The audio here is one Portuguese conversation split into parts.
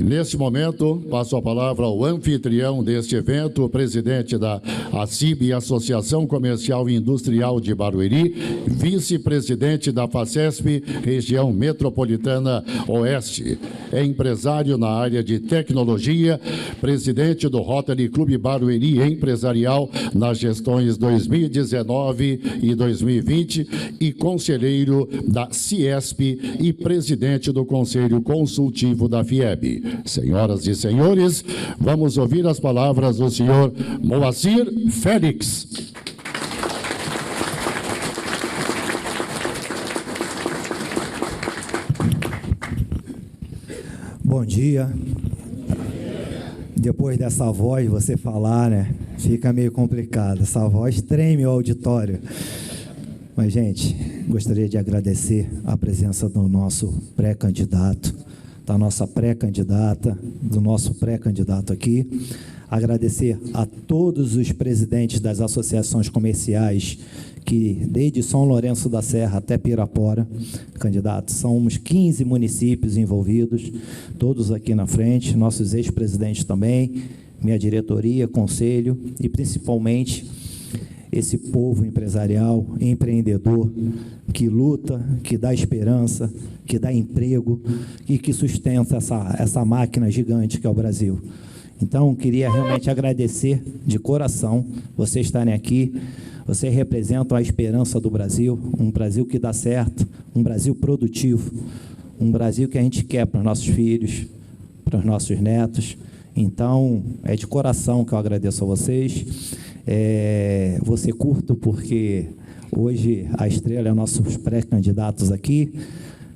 Neste momento, passo a palavra ao anfitrião deste evento, o presidente da ACIB, Associação Comercial e Industrial de Barueri, vice-presidente da FACESP, região metropolitana oeste, empresário na área de tecnologia, presidente do Rotary Clube Barueri Empresarial nas gestões 2019 e 2020 e conselheiro da CIESP e presidente do Conselho Consultivo da FIEB. Senhoras e senhores, vamos ouvir as palavras do senhor Moacir Félix. Bom dia. Depois dessa voz, você falar, né? Fica meio complicado. Essa voz treme o auditório. Mas, gente, gostaria de agradecer a presença do nosso pré-candidato, da nossa pré-candidata, do nosso pré-candidato aqui. Agradecer a todos os presidentes das associações comerciais que, desde São Lourenço da Serra até Pirapora, candidato, somos 15 municípios envolvidos, todos aqui na frente, nossos ex-presidentes também, minha diretoria, conselho e, principalmente, esse povo empresarial, empreendedor, que luta, que dá esperança, que dá emprego e que sustenta essa máquina gigante que é o Brasil. Então, queria realmente agradecer de coração vocês estarem aqui. Vocês representam a esperança do Brasil, um Brasil que dá certo, um Brasil produtivo, um Brasil que a gente quer para os nossos filhos, para os nossos netos. Então, é de coração que eu agradeço a vocês. Vou ser curto porque hoje a estrela é nossos pré-candidatos aqui.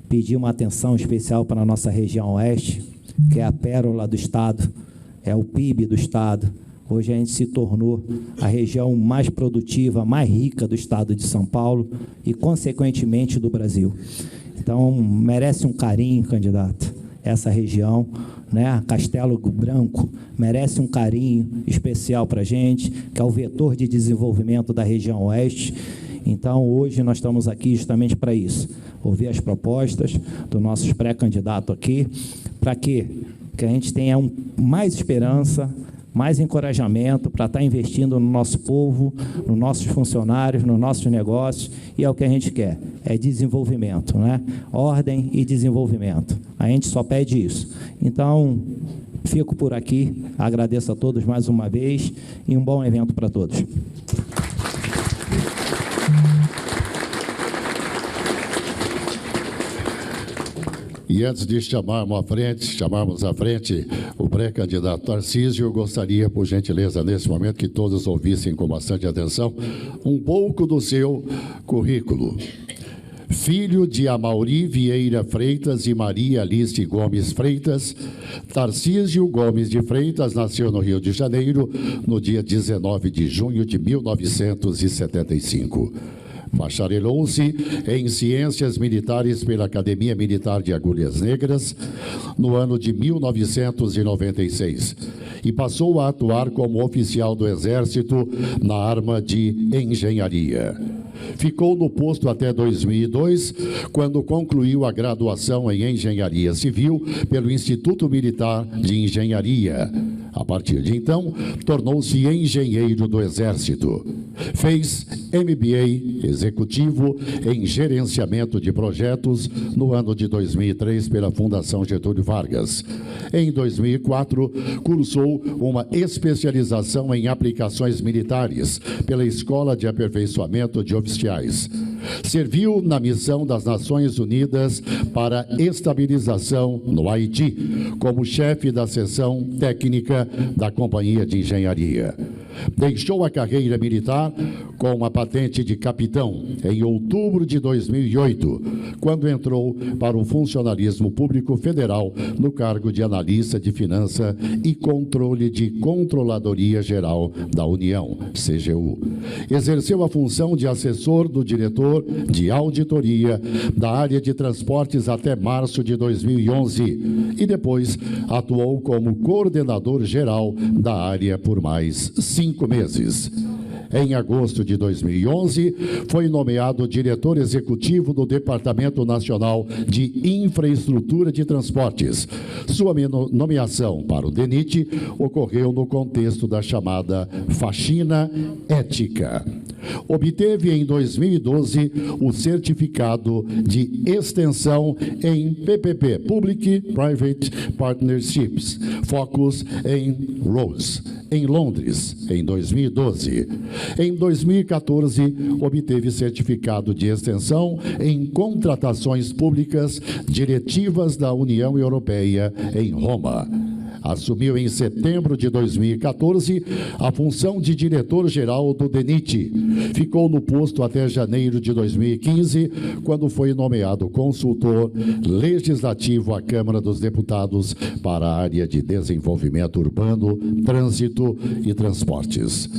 Pedi uma atenção especial para a nossa região oeste, que é a pérola do Estado, é o PIB do Estado. Hoje a gente se tornou a região mais produtiva, mais rica do Estado de São Paulo e, consequentemente, do Brasil. Então, merece um carinho, candidato, essa região, né? Castelo Branco merece um carinho especial para a gente, que é o vetor de desenvolvimento da região oeste. Então, hoje nós estamos aqui justamente para isso, ouvir as propostas dos nossos pré-candidatos aqui, para quê? Que a gente tenha mais esperança, mais encorajamento para estar investindo no nosso povo, nos nossos funcionários, nos nossos negócios, e é o que a gente quer, é desenvolvimento, né? Ordem e desenvolvimento. A gente só pede isso. Então, fico por aqui, agradeço a todos mais uma vez e um bom evento para todos. E antes de chamarmos à frente o pré-candidato Tarcísio, eu gostaria, por gentileza, nesse momento, que todos ouvissem com bastante atenção um pouco do seu currículo. Filho de Amauri Vieira Freitas e Maria Alice Gomes Freitas, Tarcísio Gomes de Freitas nasceu no Rio de Janeiro no dia 19 de junho de 1975. Bacharelou-se em Ciências Militares pela Academia Militar de Agulhas Negras no ano de 1996 e passou a atuar como oficial do Exército na arma de engenharia. Ficou no posto até 2002, quando concluiu a graduação em Engenharia Civil pelo Instituto Militar de Engenharia. A partir de então, tornou-se engenheiro do Exército. Fez MBA executivo em gerenciamento de projetos no ano de 2003 pela Fundação Getúlio Vargas. Em 2004, cursou uma especialização em aplicações militares pela Escola de Aperfeiçoamento de Oficiais. Serviu na missão das Nações Unidas para estabilização no Haiti, como chefe da seção técnica da Companhia de Engenharia. Deixou a carreira militar com uma patente de capitão em outubro de 2008, quando entrou para o funcionalismo público federal no cargo de analista de finança e controle de Controladoria Geral da União, CGU. Exerceu a função de assessor do diretor de auditoria da área de transportes até março de 2011 e depois atuou como coordenador geral da área por mais 5 meses. Em agosto de 2011, foi nomeado diretor executivo do Departamento Nacional de Infraestrutura de Transportes. Sua nomeação para o DENIT ocorreu no contexto da chamada faxina ética. Obteve em 2012 o certificado de extensão em PPP, Public Private Partnerships, Focus em Roads, em Londres, em 2012. Em 2014, obteve certificado de extensão em contratações públicas diretivas da União Europeia, em Roma. Assumiu em setembro de 2014 a função de diretor-geral do DENIT. Ficou no posto até janeiro de 2015, quando foi nomeado consultor legislativo à Câmara dos Deputados para a área de desenvolvimento urbano, trânsito e transportes.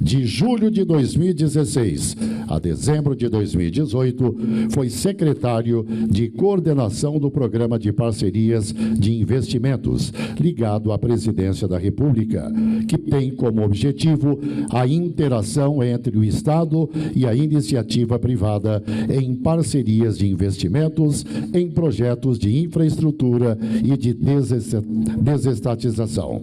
De julho de 2016 a dezembro de 2018, foi secretário de coordenação do Programa de Parcerias de Investimentos, ligado à Presidência da República, que tem como objetivo a interação entre o Estado e a iniciativa privada em parcerias de investimentos em projetos de infraestrutura e de desestatização.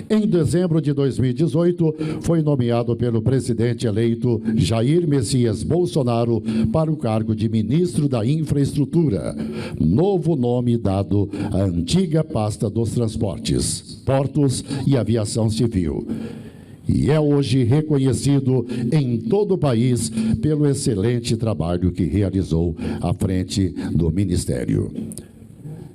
Em dezembro de 2018, foi nomeado pelo presidente eleito Jair Messias Bolsonaro para o cargo de ministro da Infraestrutura, novo nome dado à antiga pasta dos transportes, portos e aviação civil. E é hoje reconhecido em todo o país pelo excelente trabalho que realizou à frente do Ministério.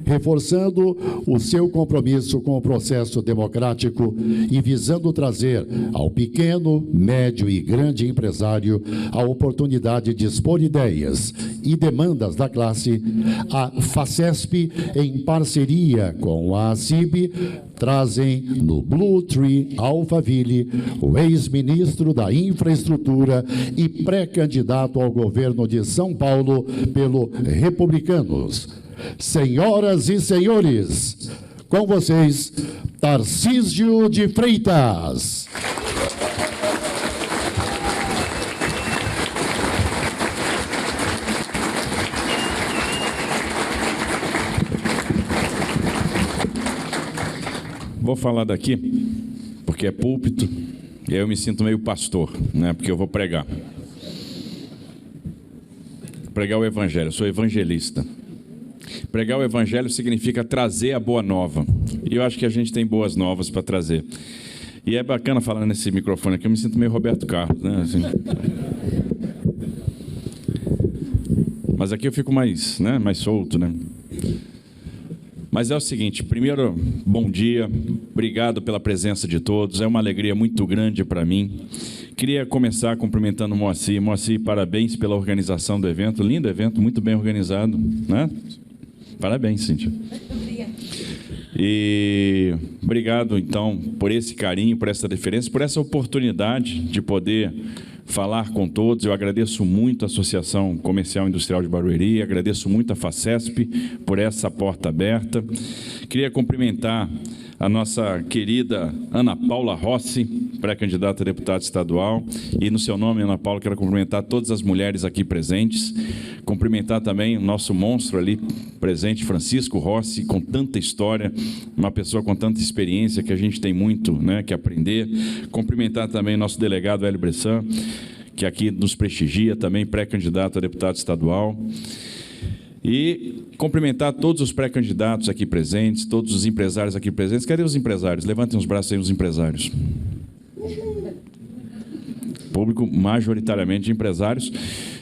Reforçando o seu compromisso com o processo democrático e visando trazer ao pequeno, médio e grande empresário a oportunidade de expor ideias e demandas da classe, a FACESP, em parceria com a ACIB, trazem no Blue Tree Alphaville o ex-ministro da Infraestrutura e pré-candidato ao governo de São Paulo pelo Republicanos. Senhoras e senhores, com vocês, Tarcísio de Freitas. Vou falar daqui, porque é púlpito, e aí eu me sinto meio pastor, né? Porque eu vou pregar. Pregar o Evangelho, eu sou evangelista. Pregar o Evangelho significa trazer a boa nova. E eu acho que a gente tem boas novas para trazer. E é bacana falar nesse microfone aqui, eu me sinto meio Roberto Carlos, né? Assim. Mas aqui eu fico mais solto, né? Mas é o seguinte, primeiro, bom dia, obrigado pela presença de todos, é uma alegria muito grande para mim. Queria começar cumprimentando o Moacir. Moacir, parabéns pela organização do evento, lindo evento, muito bem organizado, né? Parabéns, Cíntia. Obrigada. E obrigado, então, por esse carinho, por essa deferência, por essa oportunidade de poder falar com todos. Eu agradeço muito a Associação Comercial e Industrial de Barueri, agradeço muito a FACESP por essa porta aberta. Queria cumprimentar a nossa querida Ana Paula Rossi, pré-candidata a deputada estadual, e no seu nome, Ana Paula, quero cumprimentar todas as mulheres aqui presentes, cumprimentar também o nosso monstro ali presente, Francisco Rossi, com tanta história, uma pessoa com tanta experiência que a gente tem muito, né, que aprender, cumprimentar também nosso delegado Hélio Bressan, que aqui nos prestigia, também pré-candidato a deputado estadual. E cumprimentar todos os pré-candidatos aqui presentes, todos os empresários aqui presentes. Cadê os empresários? Levantem os braços aí, os empresários. Público majoritariamente de empresários.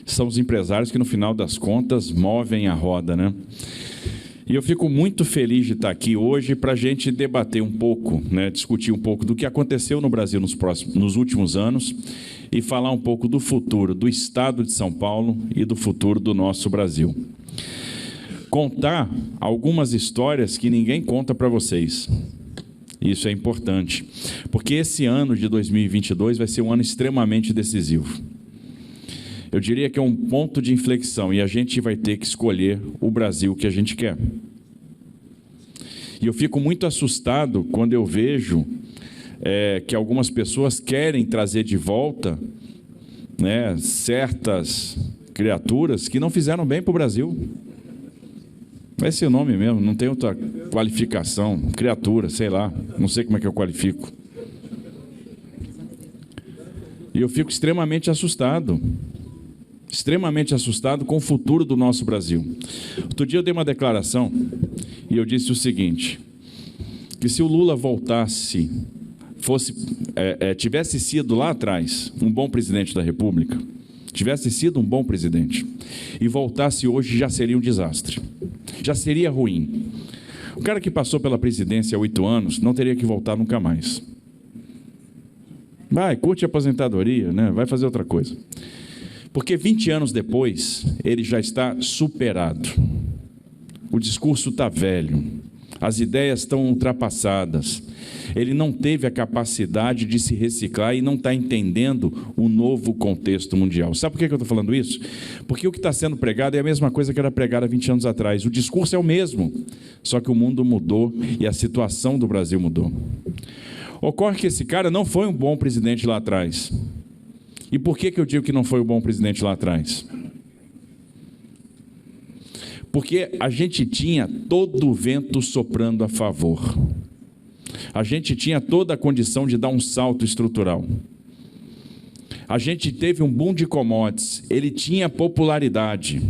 São os empresários que, no final das contas, movem a roda, né? E eu fico muito feliz de estar aqui hoje para a gente debater um pouco, né, discutir um pouco do que aconteceu no Brasil nos últimos anos e falar um pouco do futuro do Estado de São Paulo e do futuro do nosso Brasil. Contar algumas histórias que ninguém conta para vocês. Isso é importante, porque esse ano de 2022 vai ser um ano extremamente decisivo. Eu diria que é um ponto de inflexão e a gente vai ter que escolher o Brasil que a gente quer. E eu fico muito assustado quando eu vejo que algumas pessoas querem trazer de volta, né, certas criaturas que não fizeram bem para o Brasil. Esse é o nome mesmo, não tem outra qualificação. Criatura, sei lá, não sei como é que eu qualifico. E eu fico extremamente assustado com o futuro do nosso Brasil. Outro dia eu dei uma declaração e eu disse o seguinte, que se o Lula voltasse, tivesse sido lá atrás um bom presidente da República, tivesse sido um bom presidente, e voltasse hoje, já seria um desastre, já seria ruim. O cara que passou pela presidência há 8 anos não teria que voltar nunca mais. Vai, curte a aposentadoria, né? Vai fazer outra coisa. Porque 20 anos depois, ele já está superado. O discurso está velho, as ideias estão ultrapassadas. Ele não teve a capacidade de se reciclar e não está entendendo o novo contexto mundial. Sabe por que eu estou falando isso? Porque o que está sendo pregado é a mesma coisa que era pregado há 20 anos atrás. O discurso é o mesmo, só que o mundo mudou e a situação do Brasil mudou. Ocorre que esse cara não foi um bom presidente lá atrás. E por que eu digo que não foi um bom presidente lá atrás? Porque a gente tinha todo o vento soprando a favor. A gente tinha toda a condição de dar um salto estrutural. A gente teve um boom de commodities, ele tinha popularidade.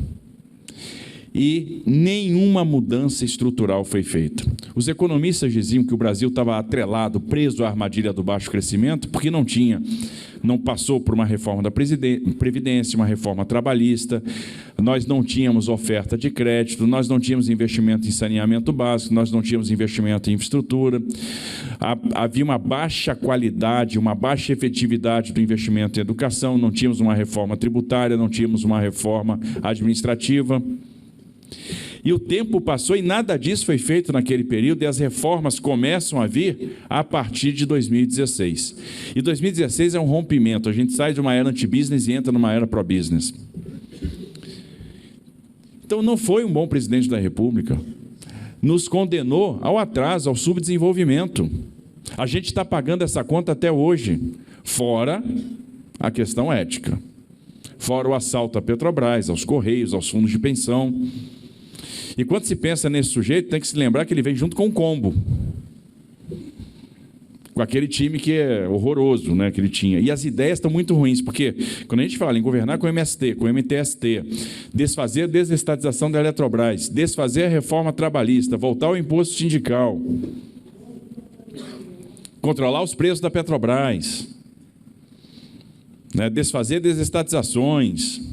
E nenhuma mudança estrutural foi feita. Os economistas diziam que o Brasil estava atrelado, preso à armadilha do baixo crescimento, porque não passou por uma reforma da Previdência, uma reforma trabalhista, nós não tínhamos oferta de crédito, nós não tínhamos investimento em saneamento básico, nós não tínhamos investimento em infraestrutura, havia uma baixa qualidade, uma baixa efetividade do investimento em educação, não tínhamos uma reforma tributária, não tínhamos uma reforma administrativa. E o tempo passou e nada disso foi feito naquele período, e as reformas começam a vir a partir de 2016. E 2016 é um rompimento, a gente sai de uma era anti-business e entra numa era pro-business. Então não foi um bom presidente da República, nos condenou ao atraso, ao subdesenvolvimento. A gente está pagando essa conta até hoje, fora a questão ética, fora o assalto à Petrobras, aos Correios, aos fundos de pensão. E quando se pensa nesse sujeito, tem que se lembrar que ele vem junto com o combo, com aquele time que é horroroso, né, que ele tinha. E as ideias estão muito ruins, porque quando a gente fala em governar com o MST, com o MTST, desfazer a desestatização da Eletrobras, desfazer a reforma trabalhista, voltar ao imposto sindical, controlar os preços da Petrobras, né, desfazer desestatizações.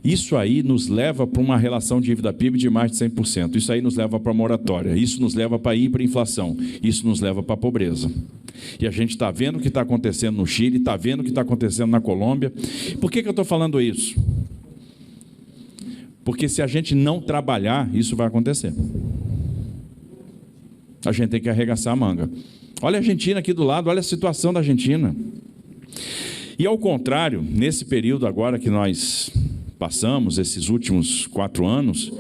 Isso aí nos leva para uma relação de dívida-PIB de mais de 100%. Isso aí nos leva para a moratória. Isso nos leva para a hiperinflação. Isso nos leva para a pobreza. E a gente está vendo o que está acontecendo no Chile, está vendo o que está acontecendo na Colômbia. Por que eu estou falando isso? Porque se a gente não trabalhar, isso vai acontecer. A gente tem que arregaçar a manga. Olha a Argentina aqui do lado, olha a situação da Argentina. E ao contrário, nesse período agora que nós passamos, esses últimos 4 anos,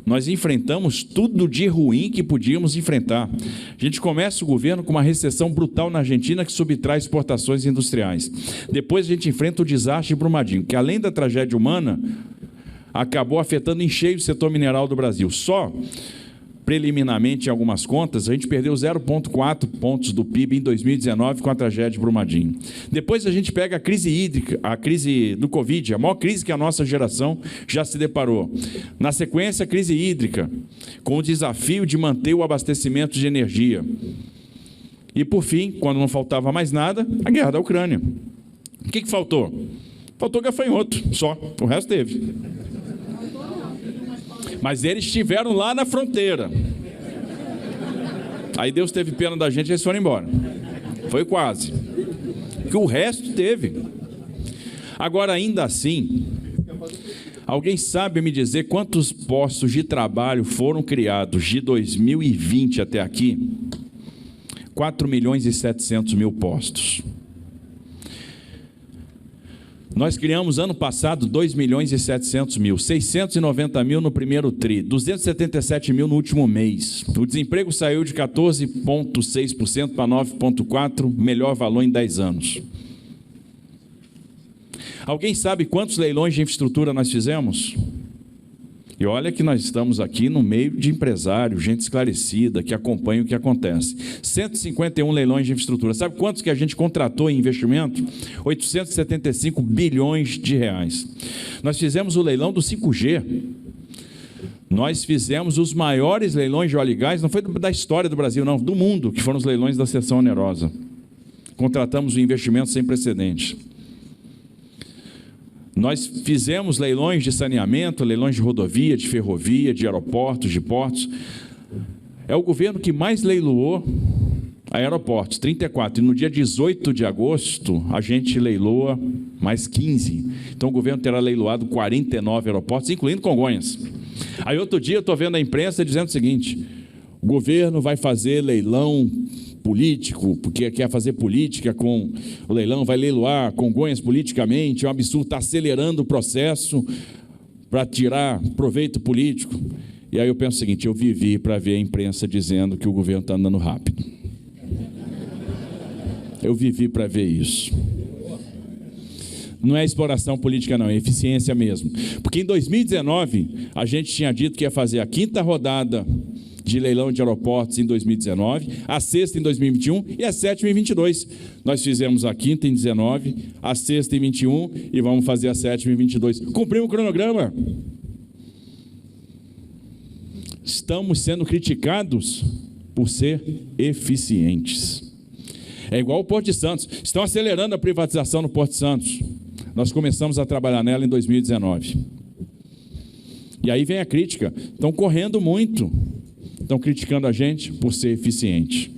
nós enfrentamos tudo de ruim que podíamos enfrentar. A gente começa o governo com uma recessão brutal na Argentina que subtrai exportações industriais. Depois a gente enfrenta o desastre de Brumadinho, que além da tragédia humana, acabou afetando em cheio o setor mineral do Brasil. Só preliminarmente, em algumas contas, a gente perdeu 0,4 pontos do PIB em 2019 com a tragédia de Brumadinho. Depois a gente pega a crise hídrica, a crise do Covid, a maior crise que a nossa geração já se deparou. Na sequência, a crise hídrica, com o desafio de manter o abastecimento de energia. E, por fim, quando não faltava mais nada, a guerra da Ucrânia. O que faltou? Faltou gafanhoto, só. O resto teve. Mas eles estiveram lá na fronteira. Aí Deus teve pena da gente e eles foram embora. Foi quase. Que o resto teve. Agora, ainda assim, alguém sabe me dizer quantos postos de trabalho foram criados de 2020 até aqui? 4.700.000 postos. Nós criamos ano passado 2.700.000, 690 mil no primeiro tri, 277 mil no último mês. O desemprego saiu de 14,6% para 9,4%, melhor valor em 10 anos. Alguém sabe quantos leilões de infraestrutura nós fizemos? E olha que nós estamos aqui no meio de empresários, gente esclarecida, que acompanha o que acontece. 151 leilões de infraestrutura. Sabe quantos que a gente contratou em investimento? 875 bilhões de reais. Nós fizemos o leilão do 5G. Nós fizemos os maiores leilões de óleo e gás, não foi da história do Brasil, não, do mundo, que foram os leilões da seção onerosa. Contratamos um investimento sem precedentes. Nós fizemos leilões de saneamento, leilões de rodovia, de ferrovia, de aeroportos, de portos. É o governo que mais leiloou aeroportos, 34. E no dia 18 de agosto, a gente leiloa mais 15. Então, o governo terá leiloado 49 aeroportos, incluindo Congonhas. Aí, outro dia, eu estou vendo a imprensa dizendo o seguinte: o governo vai fazer leilão político, porque quer fazer política com o leilão, vai leiloar Congonhas politicamente, é um absurdo, está acelerando o processo para tirar proveito político. E aí eu penso o seguinte: eu vivi para ver a imprensa dizendo que o governo está andando rápido. Eu vivi para ver isso. Não é exploração política, não, é eficiência mesmo. Porque em 2019, a gente tinha dito que ia fazer a 5ª rodada de leilão de aeroportos em 2019, a 6ª em 2021 e a 7ª em 22. Nós fizemos a 5ª em 19, a 6ª em 21 e vamos fazer a 7ª em 22. Cumprimos o cronograma. Estamos sendo criticados por ser eficientes. É igual o Porto de Santos. Estão acelerando a privatização no Porto de Santos. Nós começamos a trabalhar nela em 2019. E aí vem a crítica. Estão correndo muito. Estão criticando a gente por ser eficiente.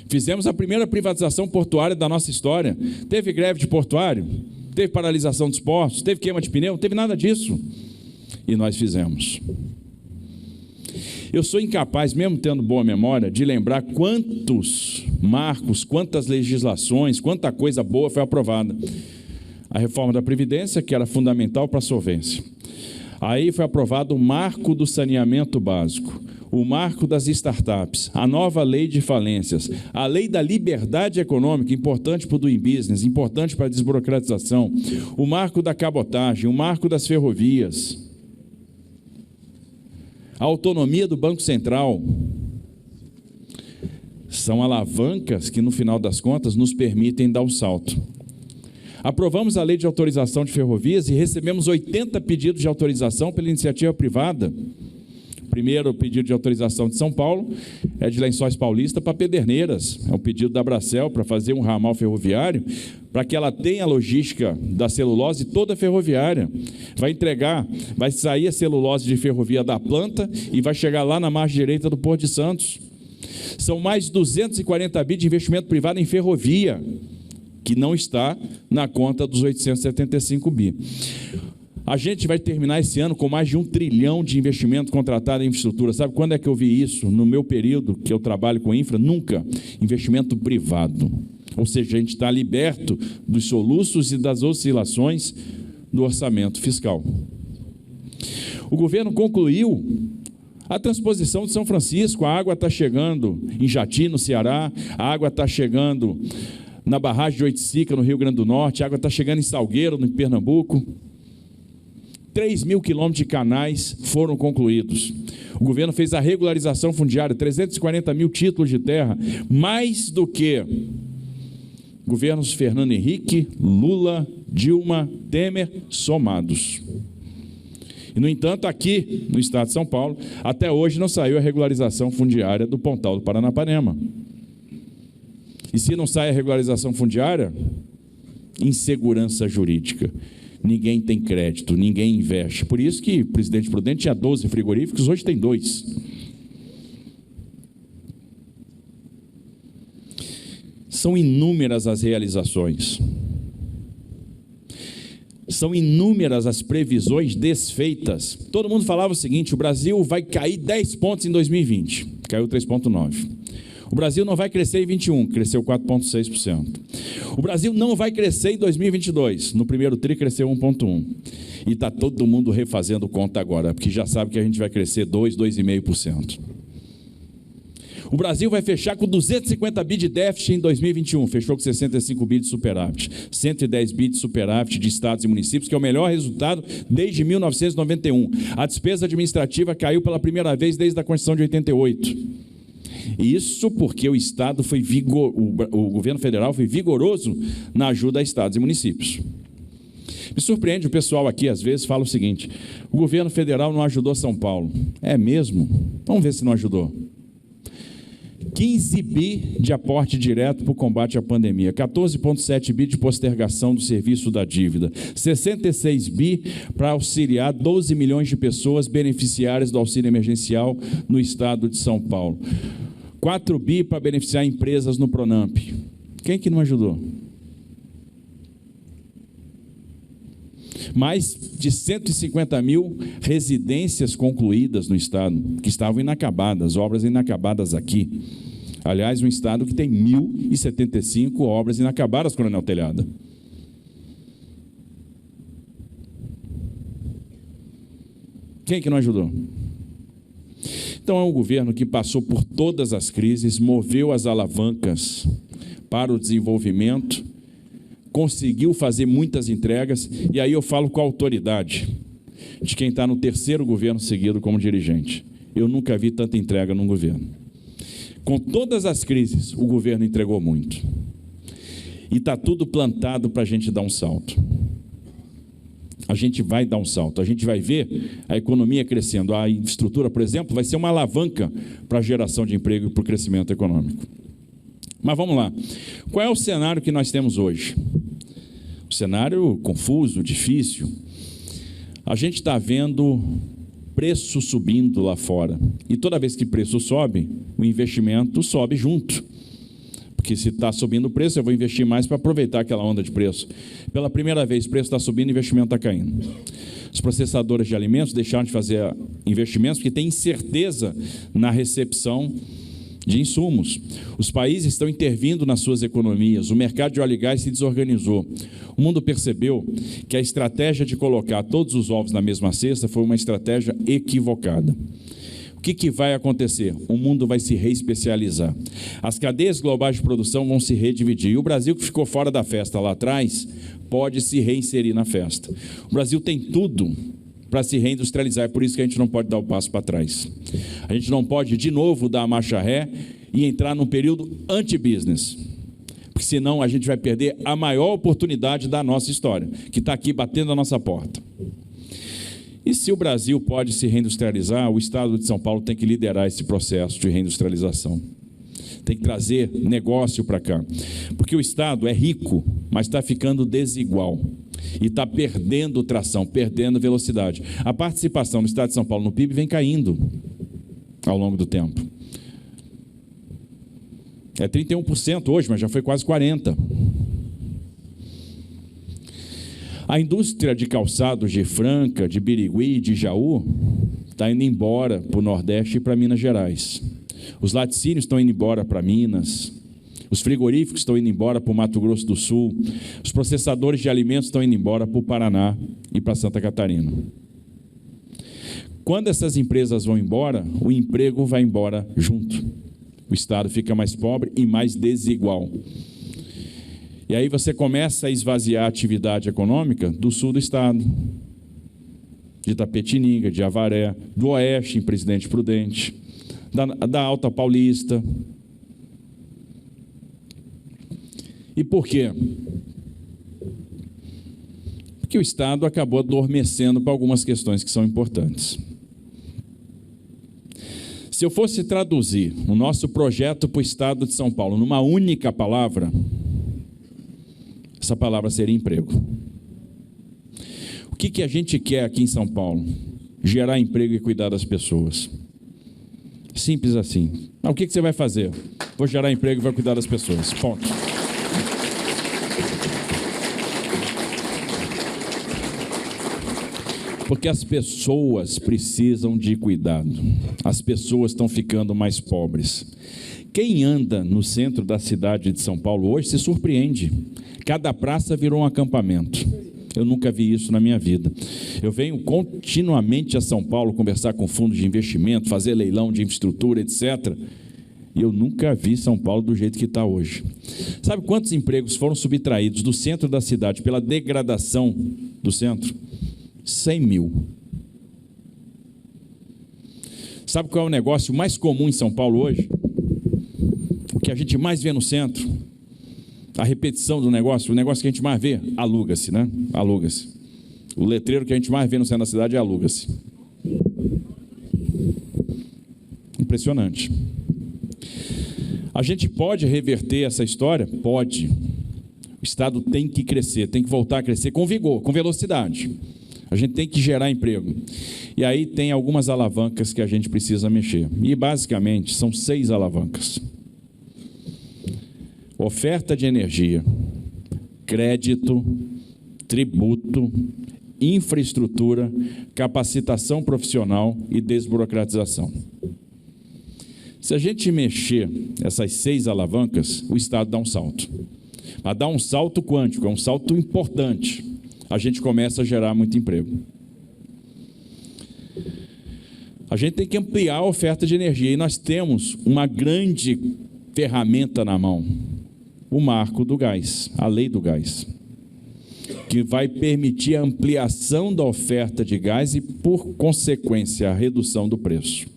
Fizemos a primeira privatização portuária da nossa história. Teve greve de portuário? Teve paralisação dos portos? Teve queima de pneu? Não teve nada disso. E nós fizemos. Eu sou incapaz, mesmo tendo boa memória, de lembrar quantos marcos, quantas legislações, quanta coisa boa foi aprovada. A reforma da Previdência, que era fundamental para a solvência. Aí foi aprovado o marco do saneamento básico, o marco das startups, a nova lei de falências, a lei da liberdade econômica, importante para o doing business, importante para a desburocratização, o marco da cabotagem, o marco das ferrovias, a autonomia do Banco Central. São alavancas que, no final das contas, nos permitem dar o salto. Aprovamos a lei de autorização de ferrovias e recebemos 80 pedidos de autorização pela iniciativa privada. O primeiro pedido de autorização de São Paulo é de Lençóis Paulista para Pederneiras. É um pedido da Bracel para fazer um ramal ferroviário, para que ela tenha a logística da celulose toda ferroviária. Vai entregar, vai sair a celulose de ferrovia da planta e vai chegar lá na margem direita do Porto de Santos. São mais de 240 bi de investimento privado em ferrovia, que não está na conta dos 875 bi. A gente vai terminar esse ano com mais de 1 trilhão de investimento contratado em infraestrutura. Sabe quando é que eu vi isso? No meu período que eu trabalho com infra? Nunca. Investimento privado. Ou seja, a gente está liberto dos soluços e das oscilações do orçamento fiscal. O governo concluiu a transposição de São Francisco. A água está chegando em Jati, no Ceará. A água está chegando na barragem de Oiticica, no Rio Grande do Norte. A água está chegando em Salgueiro, no Pernambuco. 3.000 quilômetros de canais foram concluídos. O governo fez a regularização fundiária, 340 mil títulos de terra, mais do que governos Fernando Henrique, Lula, Dilma, Temer, somados. E, no entanto, aqui no estado de São Paulo, até hoje não saiu a regularização fundiária do Pontal do Paranapanema. E se não sai a regularização fundiária, insegurança jurídica. Ninguém tem crédito, ninguém investe. Por isso que o presidente Prudente tinha 12 frigoríficos, hoje tem 2. São inúmeras as realizações. São inúmeras as previsões desfeitas. Todo mundo falava o seguinte: o Brasil vai cair 10 pontos em 2020. Caiu 3,9. O Brasil não vai crescer em 21, cresceu 4,6%. O Brasil não vai crescer em 2022, no primeiro tri cresceu 1,1%. E está todo mundo refazendo conta agora, porque já sabe que a gente vai crescer 2,5%. O Brasil vai fechar com 250 bi de déficit em 2021, fechou com 65 bi de superávit, 110 bi de superávit de estados e municípios, que é o melhor resultado desde 1991. A despesa administrativa caiu pela primeira vez desde a Constituição de 88. Isso porque o Estado o governo federal foi vigoroso na ajuda a estados e municípios. Me surpreende, o pessoal aqui às vezes fala o seguinte: o governo federal não ajudou São Paulo. É mesmo? Vamos ver se não ajudou. 15 bi de aporte direto para o combate à pandemia, 14,7 bi de postergação do serviço da dívida, 66 bi para auxiliar 12 milhões de pessoas beneficiárias do auxílio emergencial no estado de São Paulo, 4 bi para beneficiar empresas no Pronamp. Quem que não ajudou? Mais de 150 mil residências concluídas no estado, que estavam inacabadas, obras inacabadas aqui. Aliás, um estado que tem 1.075 obras inacabadas, Coronel Telhada. Quem que não ajudou? Então é um governo que passou por todas as crises, moveu as alavancas para o desenvolvimento, conseguiu fazer muitas entregas, e aí eu falo com a autoridade de quem está no terceiro governo seguido como dirigente. Eu nunca vi tanta entrega num governo. Com todas as crises, o governo entregou muito. E está tudo plantado para a gente dar um salto. A gente vai dar um salto, a gente vai ver a economia crescendo. A infraestrutura, por exemplo, vai ser uma alavanca para a geração de emprego e para o crescimento econômico. Mas vamos lá. Qual é o cenário que nós temos hoje? Um cenário confuso, difícil. A gente está vendo preço subindo lá fora. E toda vez que preço sobe, o investimento sobe junto. Porque se está subindo o preço, eu vou investir mais para aproveitar aquela onda de preço. Pela primeira vez, o preço está subindo, o investimento está caindo. Os processadores de alimentos deixaram de fazer investimentos porque têm incerteza na recepção de insumos. Os países estão intervindo nas suas economias, o mercado de óleo e gás se desorganizou. O mundo percebeu que a estratégia de colocar todos os ovos na mesma cesta foi uma estratégia equivocada. O que vai acontecer? O mundo vai se reespecializar. As cadeias globais de produção vão se redividir. E o Brasil, que ficou fora da festa lá atrás, pode se reinserir na festa. O Brasil tem tudo para se reindustrializar, é por isso que a gente não pode dar o passo para trás. A gente não pode, de novo, dar a marcha ré e entrar num período anti-business, porque senão a gente vai perder a maior oportunidade da nossa história, que está aqui batendo a nossa porta. E se o Brasil pode se reindustrializar, o Estado de São Paulo tem que liderar esse processo de reindustrialização. Tem que trazer negócio para cá, porque o Estado é rico, mas está ficando desigual. E está perdendo tração, perdendo velocidade. A participação do Estado de São Paulo no PIB vem caindo ao longo do tempo. É 31% hoje, mas já foi quase 40%. A indústria de calçados de Franca, de Birigui, de Jaú, está indo embora para o Nordeste e para Minas Gerais. Os laticínios estão indo embora para Minas. Os frigoríficos estão indo embora para o Mato Grosso do Sul. Os processadores de alimentos estão indo embora para o Paraná e para Santa Catarina. Quando essas empresas vão embora, o emprego vai embora junto. O Estado fica mais pobre e mais desigual. E aí você começa a esvaziar a atividade econômica do sul do Estado, de Itapetininga, de Avaré, do Oeste, em Presidente Prudente, da Alta Paulista. E por quê? Porque o Estado acabou adormecendo para algumas questões que são importantes. Se eu fosse traduzir o nosso projeto para o Estado de São Paulo numa única palavra, essa palavra seria emprego. O que a gente quer aqui em São Paulo? Gerar emprego e cuidar das pessoas. Simples assim. Mas o que você vai fazer? Vou gerar emprego e vou cuidar das pessoas. Ponto. Porque as pessoas precisam de cuidado. As pessoas estão ficando mais pobres. Quem anda no centro da cidade de São Paulo hoje se surpreende. Cada praça virou um acampamento. Eu nunca vi isso na minha vida. Eu venho continuamente a São Paulo conversar com fundos de investimento, fazer leilão de infraestrutura, etc. E eu nunca vi São Paulo do jeito que está hoje. Sabe quantos empregos foram subtraídos do centro da cidade pela degradação do centro? 100 mil. Sabe qual é o negócio mais comum em São Paulo hoje? O que a gente mais vê no centro? A repetição do negócio, o negócio que a gente mais vê, aluga-se, né? Aluga-se. O letreiro que a gente mais vê no centro da cidade é aluga-se. Impressionante. A gente pode reverter essa história? Pode. O Estado tem que crescer, tem que voltar a crescer com vigor, com velocidade. A gente tem que gerar emprego. E aí tem algumas alavancas que a gente precisa mexer. E basicamente são 6 alavancas. Oferta de energia, crédito, tributo, infraestrutura, capacitação profissional e desburocratização. Se a gente mexer essas 6 alavancas, o Estado dá um salto. Mas dá um salto quântico, é um salto importante. A gente começa a gerar muito emprego. A gente tem que ampliar a oferta de energia e nós temos uma grande ferramenta na mão. O marco do gás, a lei do gás, que vai permitir a ampliação da oferta de gás e, por consequência, a redução do preço.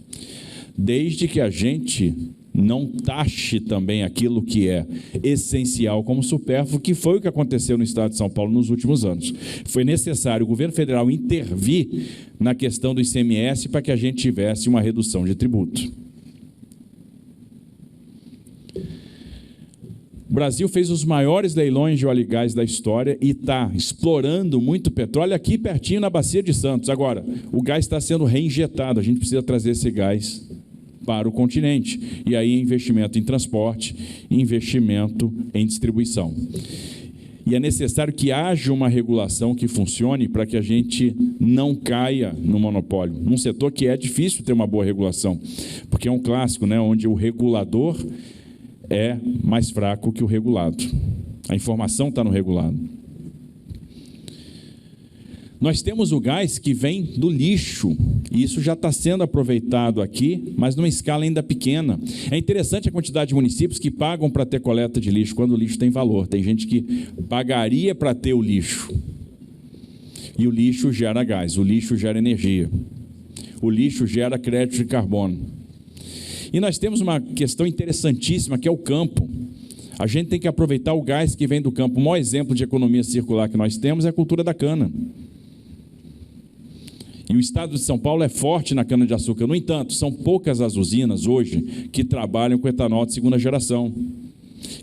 Desde que a gente não taxe também aquilo que é essencial como supérfluo, que foi o que aconteceu no estado de São Paulo nos últimos anos. Foi necessário o governo federal intervir na questão do ICMS para que a gente tivesse uma redução de tributo. O Brasil fez os maiores leilões de óleo e gás da história e está explorando muito petróleo aqui pertinho na Bacia de Santos. Agora, o gás está sendo reinjetado, a gente precisa trazer esse gás para o continente. E aí investimento em transporte, investimento em distribuição. E é necessário que haja uma regulação que funcione para que a gente não caia no monopólio. Num setor que é difícil ter uma boa regulação, porque é um clássico, né, onde o regulador é mais fraco que o regulado. A informação está no regulado. Nós temos o gás que vem do lixo, e isso já está sendo aproveitado aqui, mas numa escala ainda pequena. É interessante a quantidade de municípios que pagam para ter coleta de lixo, quando o lixo tem valor. Tem gente que pagaria para ter o lixo. E o lixo gera gás, o lixo gera energia. O lixo gera crédito de carbono. E nós temos uma questão interessantíssima, que é o campo. A gente tem que aproveitar o gás que vem do campo. O maior exemplo de economia circular que nós temos é a cultura da cana. E o estado de São Paulo é forte na cana-de-açúcar. No entanto, são poucas as usinas hoje que trabalham com etanol de segunda geração,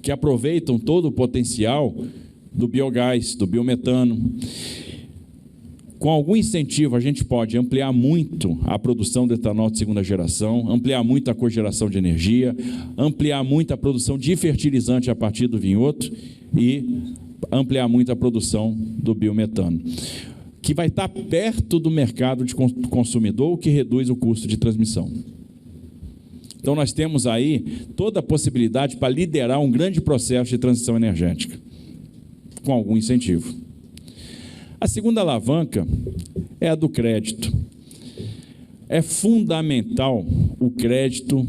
que aproveitam todo o potencial do biogás, do biometano. Com algum incentivo, a gente pode ampliar muito a produção de etanol de segunda geração, ampliar muito a cogeração de energia, ampliar muito a produção de fertilizante a partir do vinhoto e ampliar muito a produção do biometano, que vai estar perto do mercado de consumidor, o que reduz o custo de transmissão. Então, nós temos aí toda a possibilidade para liderar um grande processo de transição energética, com algum incentivo. A segunda alavanca é a do crédito. É fundamental o crédito,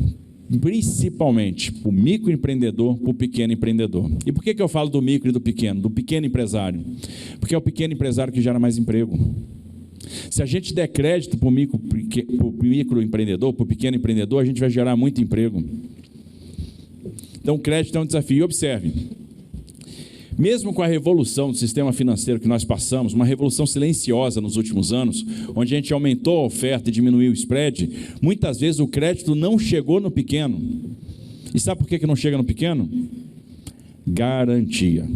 principalmente para o microempreendedor, para o pequeno empreendedor. E por que eu falo do micro e do pequeno? Do pequeno empresário. Porque é o pequeno empresário que gera mais emprego. Se a gente der crédito para o microempreendedor, para o pequeno empreendedor, a gente vai gerar muito emprego. Então, o crédito é um desafio. E observe, mesmo com a revolução do sistema financeiro que nós passamos, uma revolução silenciosa nos últimos anos, onde a gente aumentou a oferta e diminuiu o spread, muitas vezes o crédito não chegou no pequeno. E sabe por que não chega no pequeno? Garantia.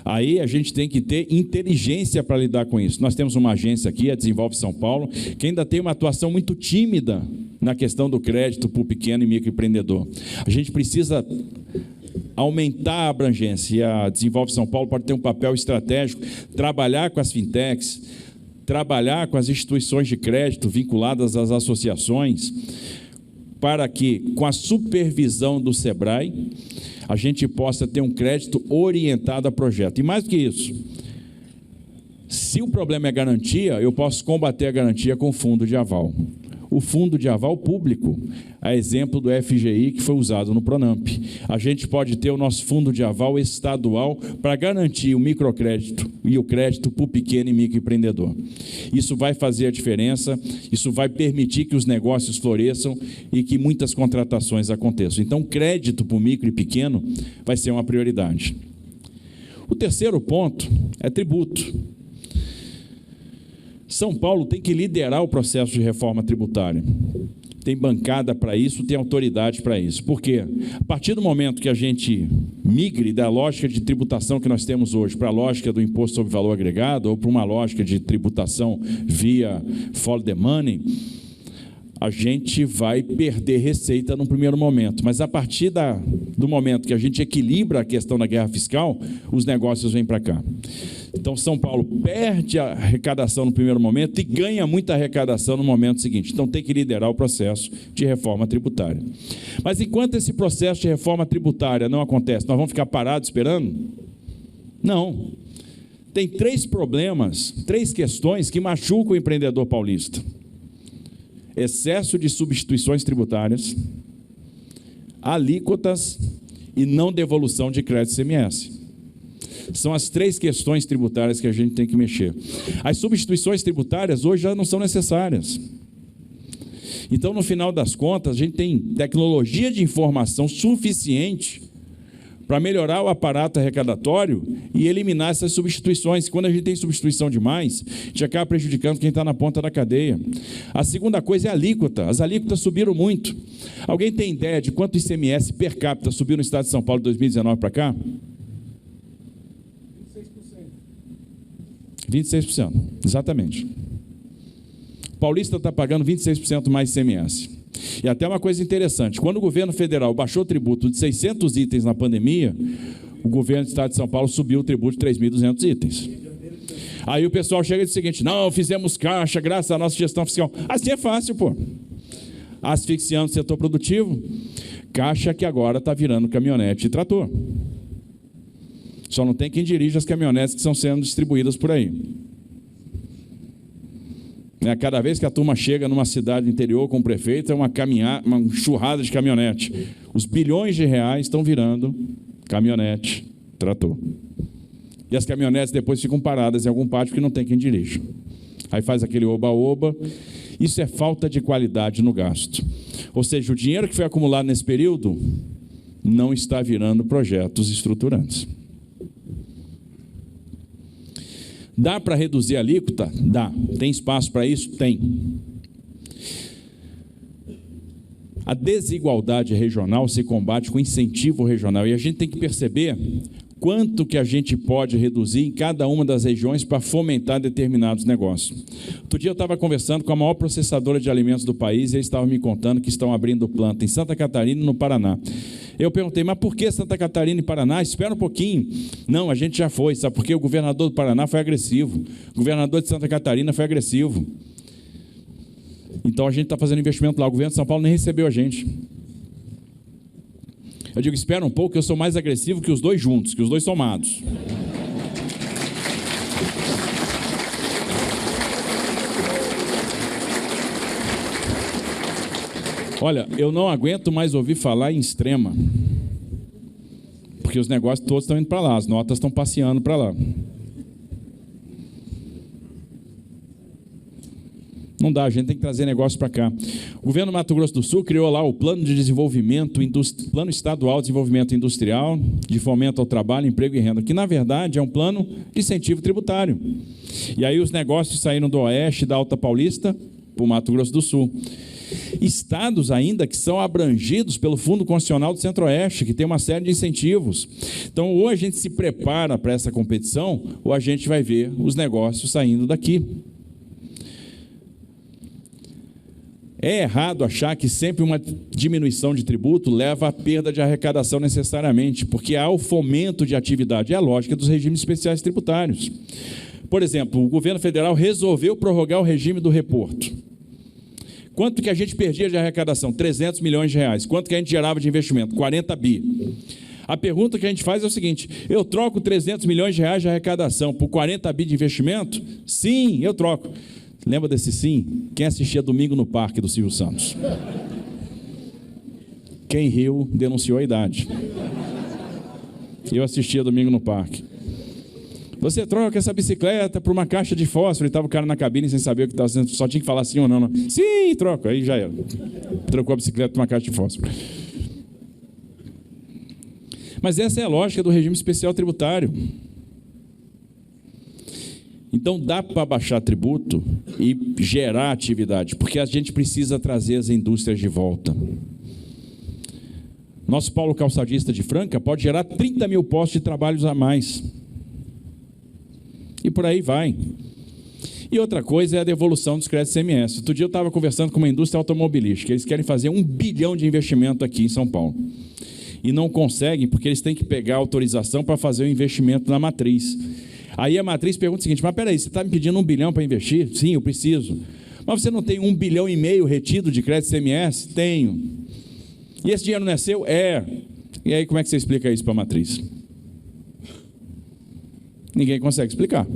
Aí a gente tem que ter inteligência para lidar com isso. Nós temos uma agência aqui, a Desenvolve São Paulo, que ainda tem uma atuação muito tímida na questão do crédito para o pequeno e microempreendedor. A gente precisa aumentar a abrangência, e a Desenvolve São Paulo pode ter um papel estratégico, trabalhar com as fintechs, trabalhar com as instituições de crédito vinculadas às associações, para que, com a supervisão do SEBRAE, a gente possa ter um crédito orientado a projeto. E mais do que isso, se o problema é garantia, eu posso combater a garantia com o fundo de aval. O fundo de aval público, a exemplo do FGI que foi usado no Pronamp. A gente pode ter o nosso fundo de aval estadual para garantir o microcrédito e o crédito para o pequeno e microempreendedor. Isso vai fazer a diferença, isso vai permitir que os negócios floresçam e que muitas contratações aconteçam. Então, crédito para o micro e pequeno vai ser uma prioridade. O terceiro ponto é tributo. São Paulo tem que liderar o processo de reforma tributária. Tem bancada para isso, tem autoridade para isso. Por quê? A partir do momento que a gente migre da lógica de tributação que nós temos hoje para a lógica do imposto sobre valor agregado ou para uma lógica de tributação via follow the money, a gente vai perder receita no primeiro momento. Mas a partir do momento que a gente equilibra a questão da guerra fiscal, os negócios vêm para cá. Então, São Paulo perde a arrecadação no primeiro momento e ganha muita arrecadação no momento seguinte. Então, tem que liderar o processo de reforma tributária. Mas, enquanto esse processo de reforma tributária não acontece, nós vamos ficar parados esperando? Não. Tem 3 problemas, 3 questões que machucam o empreendedor paulista. Excesso de substituições tributárias, alíquotas e não devolução de crédito ICMS. São as 3 questões tributárias que a gente tem que mexer. As substituições tributárias hoje já não são necessárias. Então, no final das contas, a gente tem tecnologia de informação suficiente para melhorar o aparato arrecadatório e eliminar essas substituições. Quando a gente tem substituição demais, a gente acaba prejudicando quem está na ponta da cadeia. A segunda coisa é a alíquota. As alíquotas subiram muito. Alguém tem ideia de quanto o ICMS per capita subiu no estado de São Paulo de 2019 para cá? 26%, exatamente. O paulista está pagando 26% mais ICMS. E até uma coisa interessante, quando o governo federal baixou o tributo de 600 itens na pandemia, o governo do estado de São Paulo subiu o tributo de 3.200 itens. Aí o pessoal chega e diz o seguinte: não, fizemos caixa graças à nossa gestão fiscal. Assim é fácil, pô. Asfixiando o setor produtivo, caixa que agora está virando caminhonete e trator. Só não tem quem dirige as caminhonetes que estão sendo distribuídas por aí. Cada vez que a turma chega numa cidade interior com o prefeito, é uma enxurrada de caminhonete. Os bilhões de reais estão virando caminhonete, trator. E as caminhonetes depois ficam paradas em algum pátio porque não tem quem dirige. Aí faz aquele oba-oba. Isso é falta de qualidade no gasto. Ou seja, o dinheiro que foi acumulado nesse período não está virando projetos estruturantes. Dá para reduzir a alíquota? Dá. Tem espaço para isso? Tem. A desigualdade regional se combate com incentivo regional. E a gente tem que perceber quanto que a gente pode reduzir em cada uma das regiões para fomentar determinados negócios. Outro dia eu estava conversando com a maior processadora de alimentos do país e eles estavam me contando que estão abrindo planta em Santa Catarina e no Paraná. Eu perguntei, mas por que Santa Catarina e Paraná? Espera um pouquinho. Não, a gente já foi, sabe? Porque o governador do Paraná foi agressivo. O governador de Santa Catarina foi agressivo. Então a gente está fazendo investimento lá. O governo de São Paulo nem recebeu a gente. Eu digo, espera um pouco, eu sou mais agressivo que os dois juntos, que os dois somados. Olha, eu não aguento mais ouvir falar em Extrema, porque os negócios todos estão indo para lá, as notas estão passeando para lá. Não dá, a gente tem que trazer negócio para cá. O governo do Mato Grosso do Sul criou lá o Plano de Desenvolvimento, Plano Estadual de Desenvolvimento Industrial, de Fomento ao Trabalho, Emprego e Renda, que na verdade é um plano de incentivo tributário. E aí os negócios saíram do Oeste, da Alta Paulista, para o Mato Grosso do Sul. Estados ainda que são abrangidos pelo Fundo Constitucional do Centro-Oeste, que tem uma série de incentivos. Então, ou a gente se prepara para essa competição, ou a gente vai ver os negócios saindo daqui. É errado achar que sempre uma diminuição de tributo leva à perda de arrecadação necessariamente, porque há o fomento de atividade, é a lógica dos regimes especiais tributários. Por exemplo, o governo federal resolveu prorrogar o regime do reporto. Quanto que a gente perdia de arrecadação? 300 milhões de reais. Quanto que a gente gerava de investimento? 40 bi. A pergunta que a gente faz é o seguinte: eu troco 300 milhões de reais de arrecadação por 40 bi de investimento? Sim, eu troco. Lembra desse sim? Quem assistia Domingo no Parque do Silvio Santos? Quem riu denunciou a idade. Eu assistia Domingo no Parque. Você troca essa bicicleta por uma caixa de fósforo, e estava o cara na cabine sem saber o que estava fazendo, só tinha que falar sim ou não. Sim, troco. Aí já era. Trocou a bicicleta por uma caixa de fósforo. Mas essa é a lógica do regime especial tributário. Então dá para baixar tributo e gerar atividade, porque a gente precisa trazer as indústrias de volta. Nosso polo calçadista de Franca pode gerar 30 mil postos de trabalho a mais. E por aí vai. E outra coisa é a devolução dos créditos CMS. Outro dia eu estava conversando com uma indústria automobilística. Eles querem fazer 1 bilhão de investimento aqui em São Paulo. E não conseguem, porque eles têm que pegar autorização para fazer o investimento na matriz. Aí a matriz pergunta o seguinte: mas peraí, você está me pedindo 1 bilhão para investir? Sim, eu preciso. Mas você não tem 1,5 bilhão retido de crédito CMS? Tenho. E esse dinheiro não é seu? É. E aí como é que você explica isso para a matriz? Ninguém consegue explicar.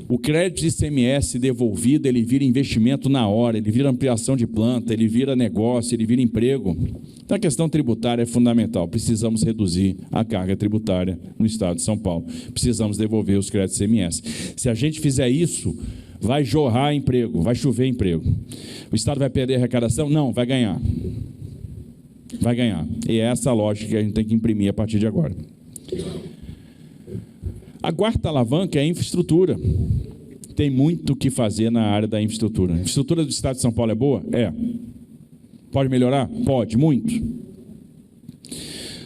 O crédito de ICMS devolvido, ele vira investimento na hora, ele vira ampliação de planta, ele vira negócio, ele vira emprego. Então a questão tributária é fundamental. Precisamos reduzir a carga tributária no estado de São Paulo. Precisamos devolver os créditos ICMS. Se a gente fizer isso, vai jorrar emprego, vai chover emprego. O estado vai perder arrecadação? Não, vai ganhar. Vai ganhar. E é essa a lógica que a gente tem que imprimir a partir de agora. A quarta alavanca é a infraestrutura. Tem muito o que fazer na área da infraestrutura. A infraestrutura do estado de São Paulo é boa? É. Pode melhorar? Pode, muito.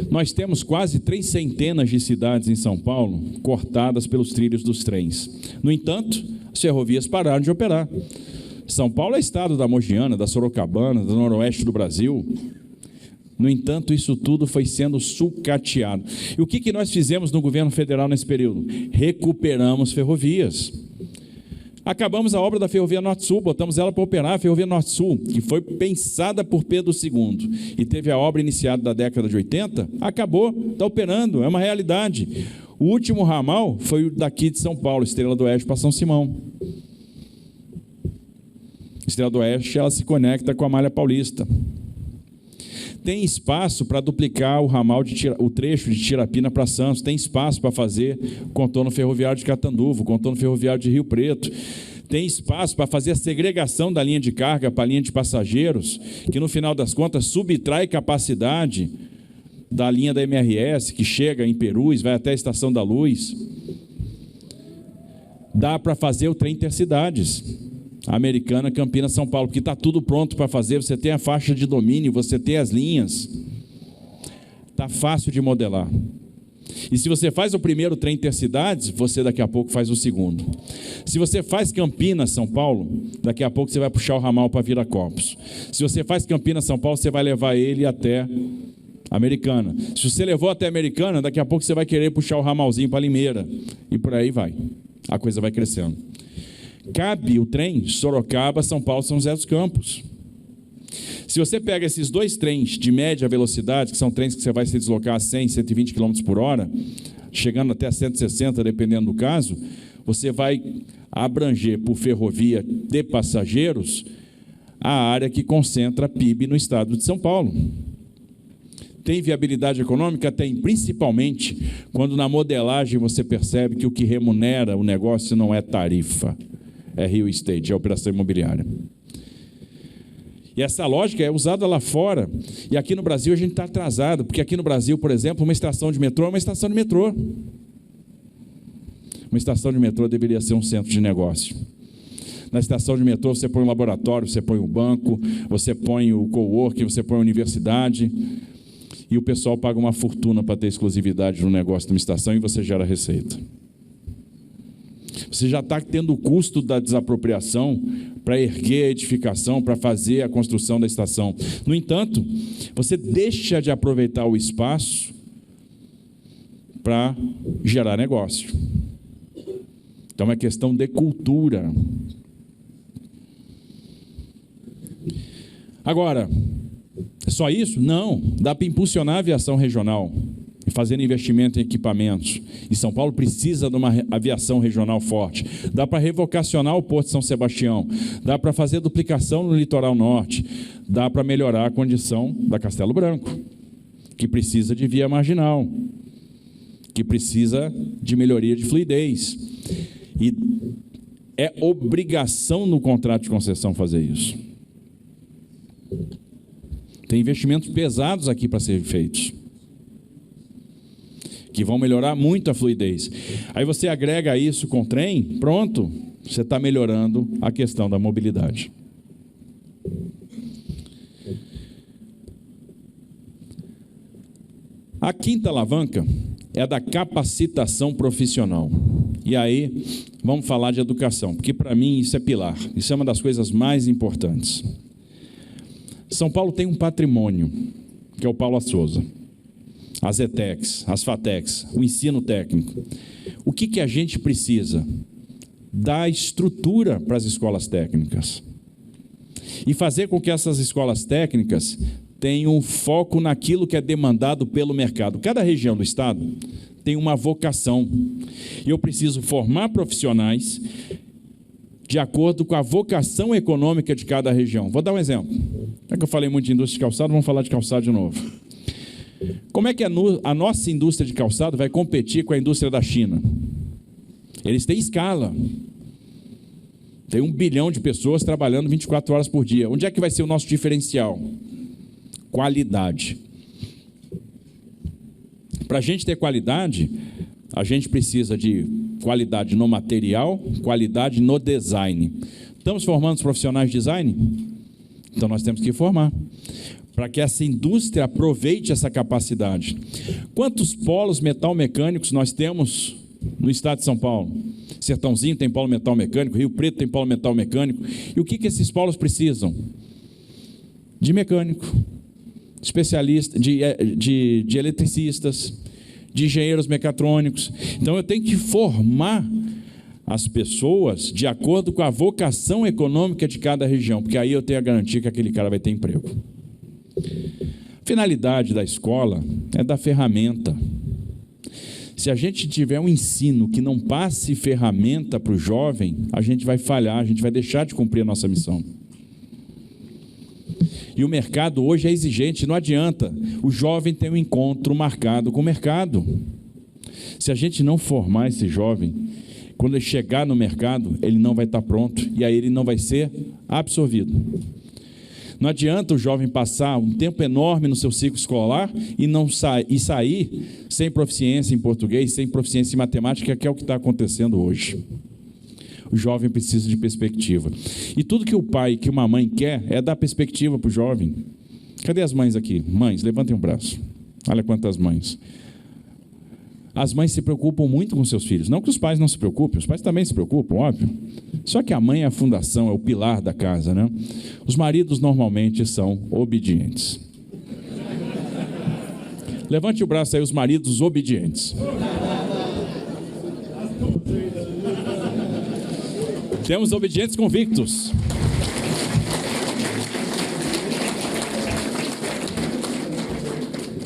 Nós temos quase 300 de cidades em São Paulo cortadas pelos trilhos dos trens. No entanto, as ferrovias pararam de operar. São Paulo é estado da Mogiana, da Sorocabana, do noroeste do Brasil. No entanto, isso tudo foi sendo sucateado. E o que nós fizemos no governo federal nesse período? Recuperamos ferrovias. Acabamos a obra da Ferrovia Norte-Sul, botamos ela para operar, a Ferrovia Norte-Sul, que foi pensada por Pedro II e teve a obra iniciada da década de 80, acabou, está operando, é uma realidade. O último ramal foi o daqui de São Paulo, Estrela do Oeste para São Simão. Estrela do Oeste, ela se conecta com a Malha Paulista. Tem espaço para duplicar o ramal, o trecho de Tirapina para Santos, tem espaço para fazer o contorno ferroviário de Catanduva, o contorno ferroviário de Rio Preto, tem espaço para fazer a segregação da linha de carga para a linha de passageiros, que no final das contas subtrai capacidade da linha da MRS, que chega em Perus, vai até a Estação da Luz. Dá para fazer o trem intercidades. Americana, Campinas, São Paulo, porque está tudo pronto para fazer, você tem a faixa de domínio, você tem as linhas, está fácil de modelar. E se você faz o primeiro trem intercidades, você daqui a pouco faz o segundo. Se você faz Campinas, São Paulo, daqui a pouco você vai puxar o ramal para Viracopos. Se você faz Campinas, São Paulo, você vai levar ele até Americana. Se você levou até Americana, daqui a pouco você vai querer puxar o ramalzinho para Limeira, e por aí vai, a coisa vai crescendo. Cabe o trem Sorocaba, São Paulo, São José dos Campos. Se você pega esses dois trens de média velocidade, que são trens que você vai se deslocar a 100, 120 km por hora, chegando até 160, dependendo do caso, você vai abranger por ferrovia de passageiros a área que concentra PIB no estado de São Paulo. Tem viabilidade econômica? Tem, principalmente quando na modelagem você percebe que o que remunera o negócio não é tarifa, é real estate, é operação imobiliária. E essa lógica é usada lá fora, e aqui no Brasil a gente está atrasado, porque aqui no Brasil, por exemplo, uma estação de metrô é uma estação de metrô. Uma estação de metrô deveria ser um centro de negócio. Na estação de metrô você põe um laboratório, você põe um banco, você põe o coworking, você põe a universidade, e o pessoal paga uma fortuna para ter exclusividade no negócio de uma estação e você gera receita. Você já está tendo o custo da desapropriação para erguer a edificação, para fazer a construção da estação. No entanto, você deixa de aproveitar o espaço para gerar negócio. Então é questão de cultura. Agora, é só isso? Não. Dá para impulsionar a aviação regional, fazendo investimento em equipamentos. E São Paulo precisa de uma aviação regional forte. Dá para revocacionar o Porto de São Sebastião. Dá para fazer duplicação no litoral norte. Dá para melhorar a condição da Castelo Branco, que precisa de via marginal, que precisa de melhoria de fluidez. E é obrigação no contrato de concessão fazer isso. Tem investimentos pesados aqui para serem feitos, que vão melhorar muito a fluidez. Aí você agrega isso com o trem, pronto, você está melhorando a questão da mobilidade. A quinta alavanca é a da capacitação profissional. E aí, vamos falar de educação, porque para mim isso é pilar, isso é uma das coisas mais importantes. São Paulo tem um patrimônio, que é o Paulo Souza, as ETECs, as FATECs, o ensino técnico. O que a gente precisa? Dar estrutura para as escolas técnicas e fazer com que essas escolas técnicas tenham foco naquilo que é demandado pelo mercado. Cada região do estado tem uma vocação e eu preciso formar profissionais de acordo com a vocação econômica de cada região. Vou dar um exemplo. Já que eu falei muito de indústria de calçado, vamos falar de calçado de novo. Como é que a nossa indústria de calçado vai competir com a indústria da China? Eles têm escala. Tem 1 bilhão de pessoas trabalhando 24 horas por dia. Onde é que vai ser o nosso diferencial? Qualidade. Para a gente ter qualidade, a gente precisa de qualidade no material, qualidade no design. Estamos formando os profissionais de design? Então nós temos que formar, para que essa indústria aproveite essa capacidade. Quantos polos metal-mecânicos nós temos no estado de São Paulo? Sertãozinho tem polo metal-mecânico, Rio Preto tem polo metal-mecânico. E o que esses polos precisam? De mecânico, especialista, de eletricistas, de engenheiros mecatrônicos. Então eu tenho que formar as pessoas de acordo com a vocação econômica de cada região, porque aí eu tenho a garantia que aquele cara vai ter emprego. A finalidade da escola é dar ferramenta. Se a gente tiver um ensino que não passe ferramenta para o jovem, a gente vai falhar, a gente vai deixar de cumprir a nossa missão. E o mercado hoje é exigente, não adianta. O jovem tem um encontro marcado com o mercado. Se a gente não formar esse jovem, quando ele chegar no mercado, ele não vai estar pronto e aí ele não vai ser absorvido. Não adianta o jovem passar um tempo enorme no seu ciclo escolar e sair sem proficiência em português, sem proficiência em matemática, que é o que está acontecendo hoje. O jovem precisa de perspectiva. E tudo que o pai, que uma mãe quer, é dar perspectiva para o jovem. Cadê as mães aqui? Mães, levantem o braço. Olha quantas mães. As mães se preocupam muito com seus filhos. Não que os pais não se preocupem, os pais também se preocupam, óbvio. Só que a mãe é a fundação, é o pilar da casa, né? Os maridos normalmente são obedientes. Levante o braço aí, os maridos obedientes. Temos obedientes convictos.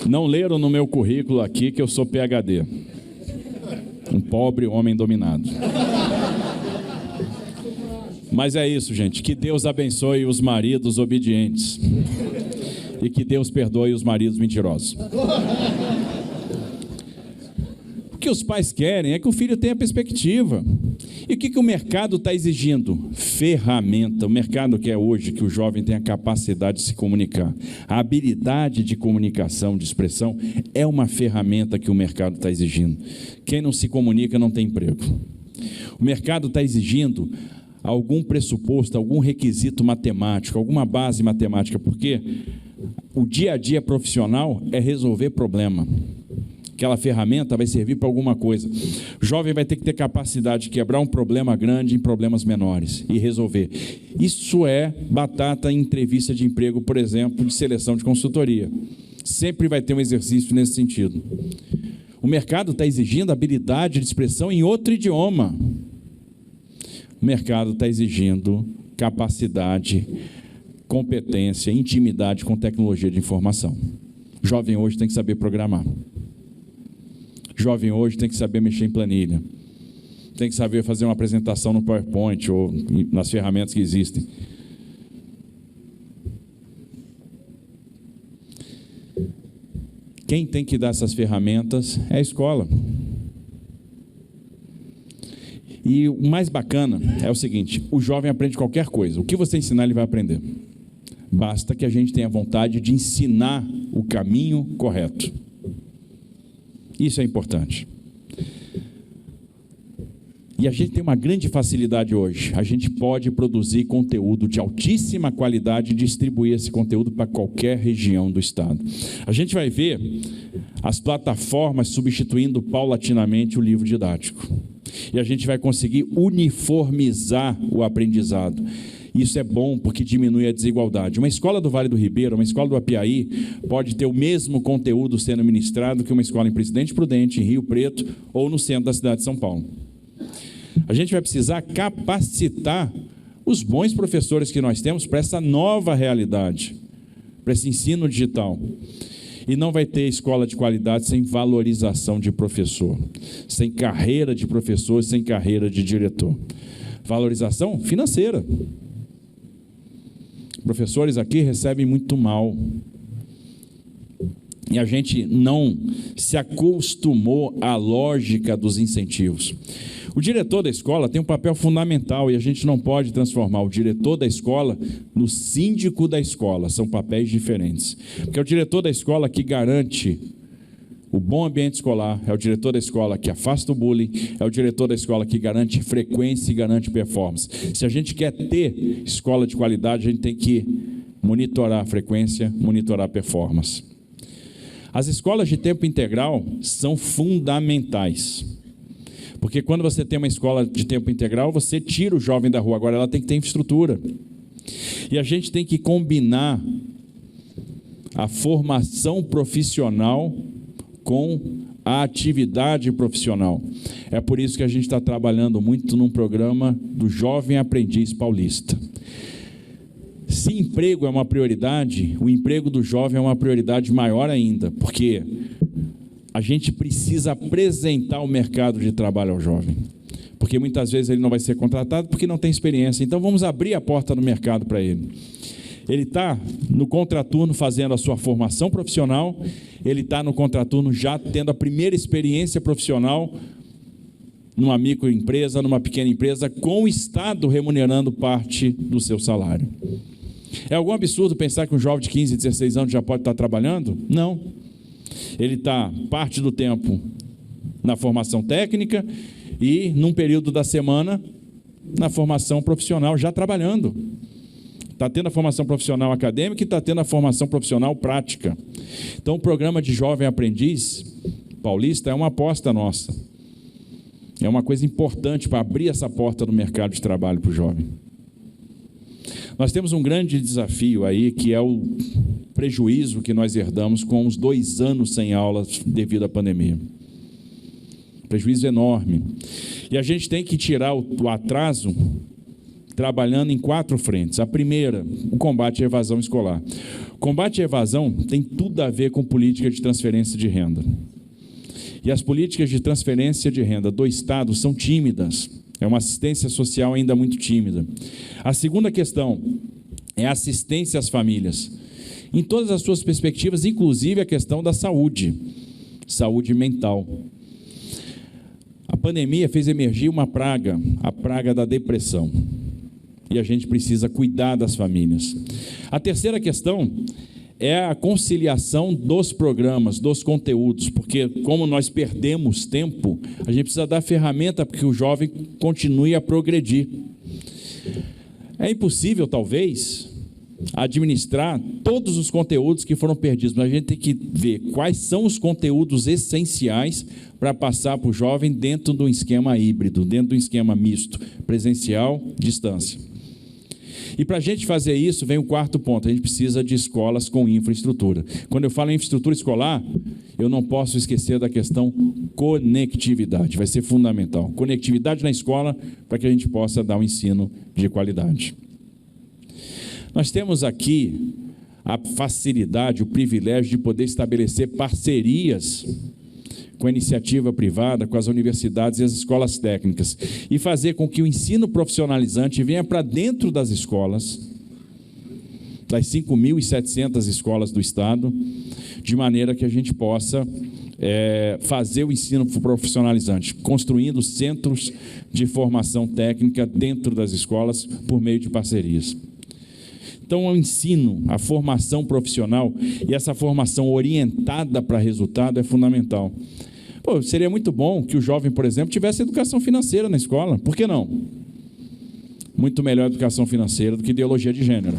Não leram no meu currículo aqui que eu sou PhD. Um pobre homem dominado. Mas é isso, gente. Que Deus abençoe os maridos obedientes. E que Deus perdoe os maridos mentirosos. O que os pais querem é que o filho tenha perspectiva. E o que o mercado está exigindo? Ferramenta. O mercado quer hoje que o jovem tenha capacidade de se comunicar. A habilidade de comunicação, de expressão, é uma ferramenta que o mercado está exigindo. Quem não se comunica não tem emprego. O mercado está exigindo algum pressuposto, algum requisito matemático, alguma base matemática, porque o dia a dia profissional é resolver problema. Aquela ferramenta vai servir para alguma coisa. O jovem vai ter que ter capacidade de quebrar um problema grande em problemas menores e resolver. Isso é batata em entrevista de emprego, por exemplo, de seleção de consultoria. Sempre vai ter um exercício nesse sentido. O mercado está exigindo habilidade de expressão em outro idioma. O mercado está exigindo capacidade competência, intimidade com tecnologia de informação. Jovem hoje tem que saber programar. Jovem hoje tem que saber mexer em planilha. Tem que saber fazer uma apresentação no PowerPoint ou nas ferramentas que existem. Quem tem que dar essas ferramentas é a escola. E o mais bacana é o seguinte: o jovem aprende qualquer coisa. O que você ensinar, ele vai aprender. Basta que a gente tenha vontade de ensinar o caminho correto. Isso é importante. E a gente tem uma grande facilidade hoje. A gente pode produzir conteúdo de altíssima qualidade e distribuir esse conteúdo para qualquer região do estado. A gente vai ver as plataformas substituindo paulatinamente o livro didático. E a gente vai conseguir uniformizar o aprendizado. Isso é bom porque diminui a desigualdade. Uma escola do Vale do Ribeira, uma escola do Apiaí, pode ter o mesmo conteúdo sendo ministrado que uma escola em Presidente Prudente, em Rio Preto ou no centro da cidade de São Paulo. A gente vai precisar capacitar os bons professores que nós temos para essa nova realidade, para esse ensino digital. E não vai ter escola de qualidade sem valorização de professor, sem carreira de professor, sem carreira de diretor. Valorização financeira. Professores aqui recebem muito mal. E a gente não se acostumou à lógica dos incentivos. O diretor da escola tem um papel fundamental e a gente não pode transformar o diretor da escola no síndico da escola. São papéis diferentes. Porque é o diretor da escola que garante o bom ambiente escolar, é o diretor da escola que afasta o bullying, é o diretor da escola que garante frequência e garante performance. Se a gente quer ter escola de qualidade, a gente tem que monitorar a frequência, monitorar a performance. As escolas de tempo integral são fundamentais. Porque quando você tem uma escola de tempo integral, você tira o jovem da rua. Agora ela tem que ter infraestrutura. E a gente tem que combinar a formação profissional com a atividade profissional. É por isso que a gente está trabalhando muito num programa do Jovem Aprendiz Paulista. Se emprego é uma prioridade, o emprego do jovem é uma prioridade maior ainda, porque a gente precisa apresentar o mercado de trabalho ao jovem, porque muitas vezes ele não vai ser contratado porque não tem experiência. Então vamos abrir a porta no mercado para ele. Ele está no contraturno fazendo a sua formação profissional, ele está no contraturno já tendo a primeira experiência profissional numa microempresa, numa pequena empresa, com o Estado remunerando parte do seu salário. É algum absurdo pensar que um jovem de 15, 16 anos já pode estar trabalhando? Não. Ele está parte do tempo na formação técnica e, num período da semana, na formação profissional, já trabalhando. Está tendo a formação profissional acadêmica e está tendo a formação profissional prática. Então, o programa de Jovem Aprendiz Paulista é uma aposta nossa. É uma coisa importante para abrir essa porta no mercado de trabalho para o jovem. Nós temos um grande desafio aí, que é o prejuízo que nós herdamos com os 2 anos sem aulas devido à pandemia. Prejuízo enorme. E a gente tem que tirar o atraso trabalhando em 4 frentes. A primeira, o combate à evasão escolar. O combate à evasão tem tudo a ver com política de transferência de renda. E as políticas de transferência de renda do Estado são tímidas. É uma assistência social ainda muito tímida. A segunda questão é a assistência às famílias, em todas as suas perspectivas, inclusive a questão da saúde mental. A pandemia fez emergir uma praga, a praga da depressão. E a gente precisa cuidar das famílias. A terceira questão é a conciliação dos programas, dos conteúdos, porque como nós perdemos tempo, a gente precisa dar ferramenta para que o jovem continue a progredir. É impossível, talvez, administrar todos os conteúdos que foram perdidos, mas a gente tem que ver quais são os conteúdos essenciais para passar para o jovem dentro de um esquema híbrido, dentro de um esquema misto, presencial, distância. E para a gente fazer isso, vem o 4º ponto: a gente precisa de escolas com infraestrutura. Quando eu falo em infraestrutura escolar, eu não posso esquecer da questão conectividade, vai ser fundamental. Conectividade na escola para que a gente possa dar um ensino de qualidade. Nós temos aqui a facilidade, o privilégio de poder estabelecer parcerias com a iniciativa privada, com as universidades e as escolas técnicas, e fazer com que o ensino profissionalizante venha para dentro das escolas, das 5.700 escolas do Estado, de maneira que a gente possa fazer o ensino profissionalizante, construindo centros de formação técnica dentro das escolas por meio de parcerias. Então, o ensino, a formação profissional e essa formação orientada para resultado é fundamental. Pô, seria muito bom que o jovem, por exemplo, tivesse educação financeira na escola. Por que não? Muito melhor educação financeira do que ideologia de gênero.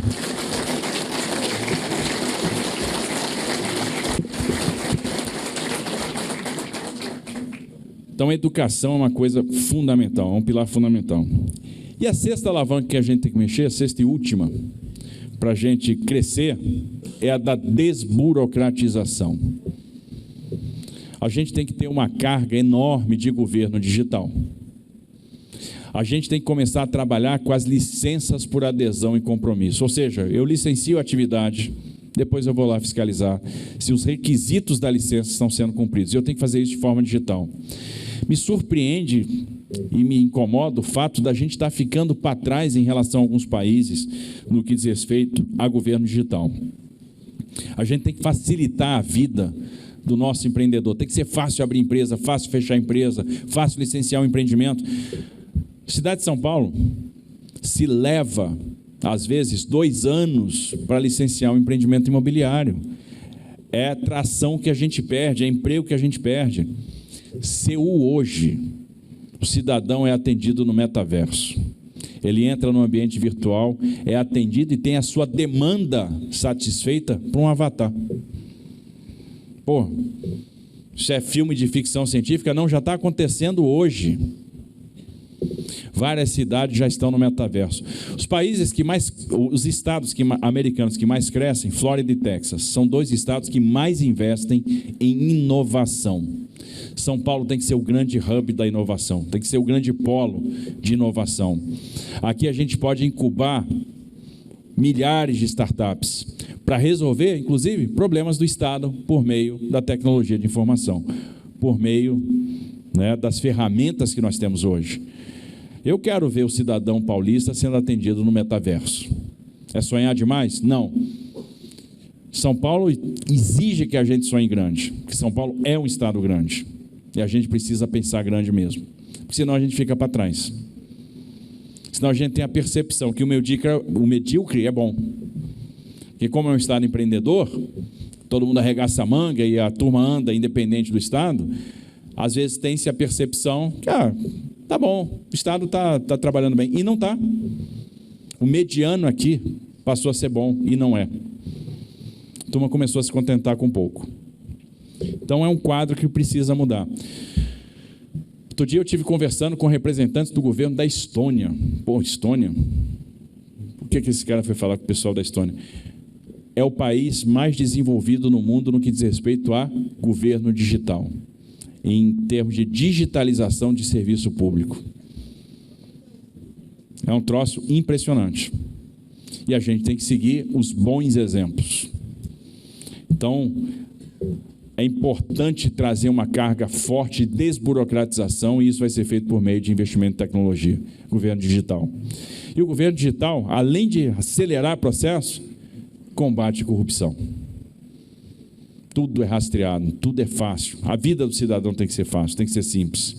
Então, a educação é uma coisa fundamental, é um pilar fundamental. E a sexta alavanca que a gente tem que mexer, a sexta e última, para a gente crescer, é a da desburocratização. A gente tem que ter uma carga enorme de governo digital. A gente tem que começar a trabalhar com as licenças por adesão e compromisso. Ou seja, eu licencio a atividade, depois eu vou lá fiscalizar se os requisitos da licença estão sendo cumpridos. Eu tenho que fazer isso de forma digital. Me surpreende e me incomoda o fato da gente estar ficando para trás em relação a alguns países no que diz respeito a governo digital. A gente tem que facilitar a vida do nosso empreendedor. Tem que ser fácil abrir empresa, fácil fechar empresa, fácil licenciar um empreendimento. Cidade de São Paulo se leva, às vezes, 2 anos para licenciar um empreendimento imobiliário. É tração que a gente perde, é emprego que a gente perde. Seul hoje, o cidadão é atendido no metaverso. Ele entra no ambiente virtual, é atendido e tem a sua demanda satisfeita por um avatar. Pô, isso é filme de ficção científica? Não, já está acontecendo hoje. Várias cidades já estão no metaverso. Os estados americanos que mais crescem, Flórida e Texas, são 2 estados que mais investem em inovação. São Paulo tem que ser o grande hub da inovação, tem que ser o grande polo de inovação. Aqui a gente pode incubar milhares de startups para resolver, inclusive, problemas do Estado por meio da tecnologia de informação, por meio, né, das ferramentas que nós temos hoje. Eu quero ver o cidadão paulista sendo atendido no metaverso. É sonhar demais? Não. São Paulo exige que a gente sonhe grande, porque São Paulo é um estado grande. E a gente precisa pensar grande mesmo, porque senão a gente fica para trás. Senão a gente tem a percepção que o medíocre é bom. Porque como é um estado empreendedor, todo mundo arregaça a manga e a turma anda independente do estado, às vezes tem-se a percepção que, tá bom, o estado está trabalhando bem. E não está. O mediano aqui passou a ser bom e não é. A turma começou a se contentar com pouco. Então, é um quadro que precisa mudar. Outro dia eu estive conversando com representantes do governo da Estônia. Pô, Estônia? Por que esse cara foi falar com o pessoal da Estônia? É o país mais desenvolvido no mundo no que diz respeito a governo digital, em termos de digitalização de serviço público. É um troço impressionante. E a gente tem que seguir os bons exemplos. Então, é importante trazer uma carga forte de desburocratização, e isso vai ser feito por meio de investimento em tecnologia, governo digital. E o governo digital, além de acelerar o processo, combate a corrupção. Tudo é rastreado, tudo é fácil. A vida do cidadão tem que ser fácil, tem que ser simples.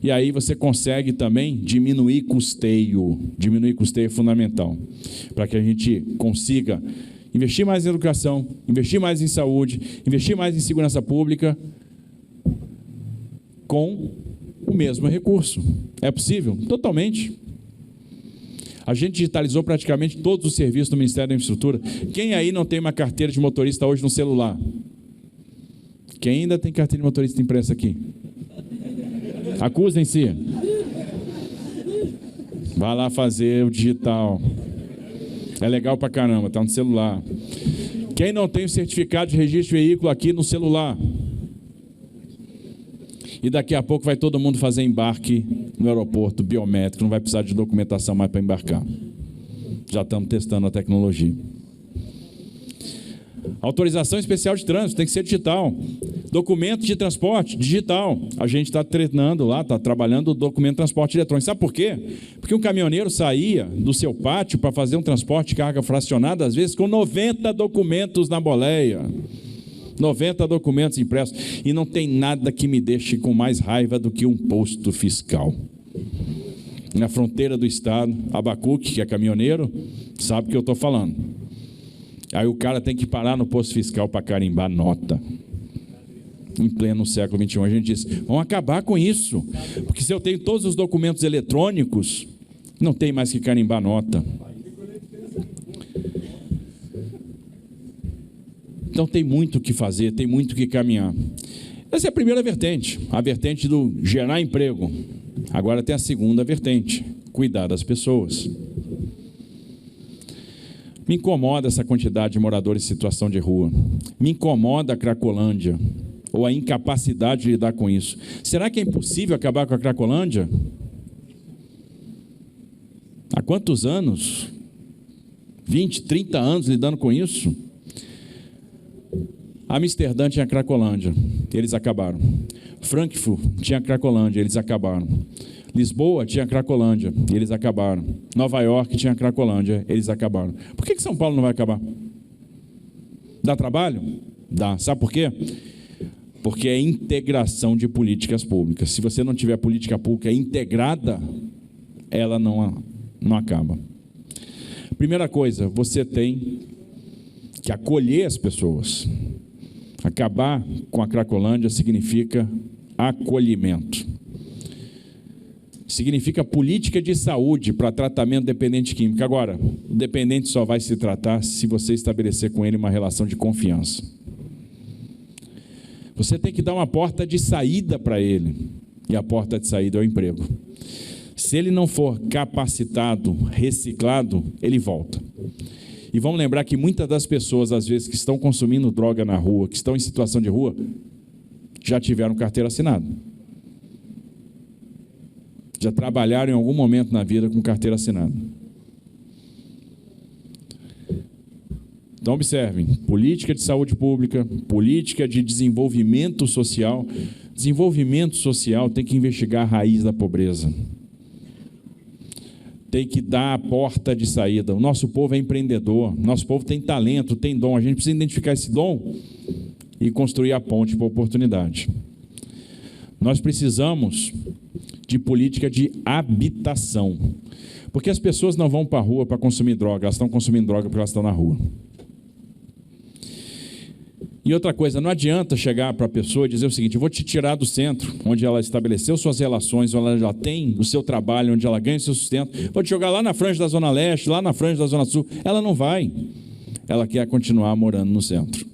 E aí você consegue também diminuir custeio. Diminuir custeio é fundamental, para que a gente consiga investir mais em educação, investir mais em saúde, investir mais em segurança pública, com o mesmo recurso. É possível? Totalmente. A gente digitalizou praticamente todos os serviços do Ministério da Infraestrutura. Quem aí não tem uma carteira de motorista hoje no celular? Quem ainda tem carteira de motorista impressa aqui? Acusem-se. Vai lá fazer o digital. É legal pra caramba, está no celular. Quem não tem o certificado de registro de veículo aqui no celular? E daqui a pouco vai todo mundo fazer embarque no aeroporto biométrico, não vai precisar de documentação mais para embarcar. Já estamos testando a tecnologia. Autorização especial de trânsito tem que ser digital. Documento de transporte, digital. A gente está treinando lá, está trabalhando o documento de transporte eletrônico. Sabe por quê? Porque um caminhoneiro saía do seu pátio para fazer um transporte de carga fracionada, às vezes com 90 documentos na boleia. 90 documentos impressos. E não tem nada que me deixe com mais raiva do que um posto fiscal. Na fronteira do estado, Abacuque, que é caminhoneiro, sabe o que eu estou falando. Aí o cara tem que parar no posto fiscal para carimbar nota. Em pleno século XXI, a gente diz, vamos acabar com isso. Porque se eu tenho todos os documentos eletrônicos, não tem mais que carimbar nota. Então tem muito o que fazer, tem muito o que caminhar. Essa é a primeira vertente, a vertente do gerar emprego. Agora tem a segunda vertente, cuidar das pessoas. Me incomoda essa quantidade de moradores em situação de rua. Me incomoda a Cracolândia, ou a incapacidade de lidar com isso. Será que é impossível acabar com a Cracolândia? Há quantos anos? 20, 30 anos lidando com isso? Amsterdã tinha Cracolândia, eles acabaram. Frankfurt tinha Cracolândia, eles acabaram. Lisboa tinha Cracolândia, eles acabaram. Nova York tinha Cracolândia, eles acabaram. Por que São Paulo não vai acabar? Dá trabalho? Dá. Sabe por quê? Porque é integração de políticas públicas. Se você não tiver política pública integrada, ela não acaba. Primeira coisa, você tem que acolher as pessoas. Acabar com a Cracolândia significa acolhimento. Significa política de saúde para tratamento dependente químico. Agora, o dependente só vai se tratar se você estabelecer com ele uma relação de confiança. Você tem que dar uma porta de saída para ele. E a porta de saída é o emprego. Se ele não for capacitado, reciclado, ele volta. E vamos lembrar que muitas das pessoas, às vezes, que estão consumindo droga na rua, que estão em situação de rua, já tiveram carteira assinada. Já trabalharam em algum momento na vida com carteira assinada. Então, observem, política de saúde pública, política de desenvolvimento social. Desenvolvimento social tem que investigar a raiz da pobreza. Tem que dar a porta de saída. O nosso povo é empreendedor, nosso povo tem talento, tem dom. A gente precisa identificar esse dom e construir a ponte para a oportunidade. Nós precisamos de política de habitação. Porque as pessoas não vão para a rua para consumir droga, elas estão consumindo droga porque elas estão na rua. E outra coisa, não adianta chegar para a pessoa e dizer o seguinte, eu vou te tirar do centro, onde ela estabeleceu suas relações, onde ela já tem o seu trabalho, onde ela ganha o seu sustento, vou te jogar lá na franja da Zona Leste, lá na franja da Zona Sul. Ela não vai. Ela quer continuar morando no centro.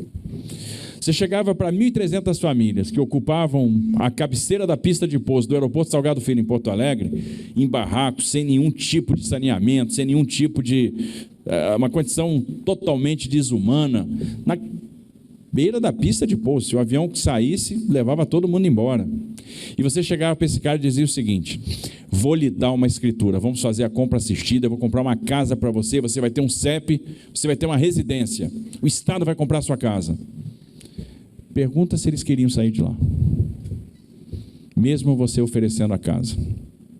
Você chegava para 1.300 famílias que ocupavam a cabeceira da pista de pouso do aeroporto Salgado Filho, em Porto Alegre, em barracos, sem nenhum tipo de saneamento, sem nenhum tipo de... uma condição totalmente desumana, na beira da pista de pouso. Se o avião que saísse, levava todo mundo embora. E você chegava para esse cara e dizia o seguinte, vou lhe dar uma escritura, vamos fazer a compra assistida, eu vou comprar uma casa para você, você vai ter um CEP, você vai ter uma residência, o Estado vai comprar a sua casa. Pergunta se eles queriam sair de lá. Mesmo você oferecendo a casa.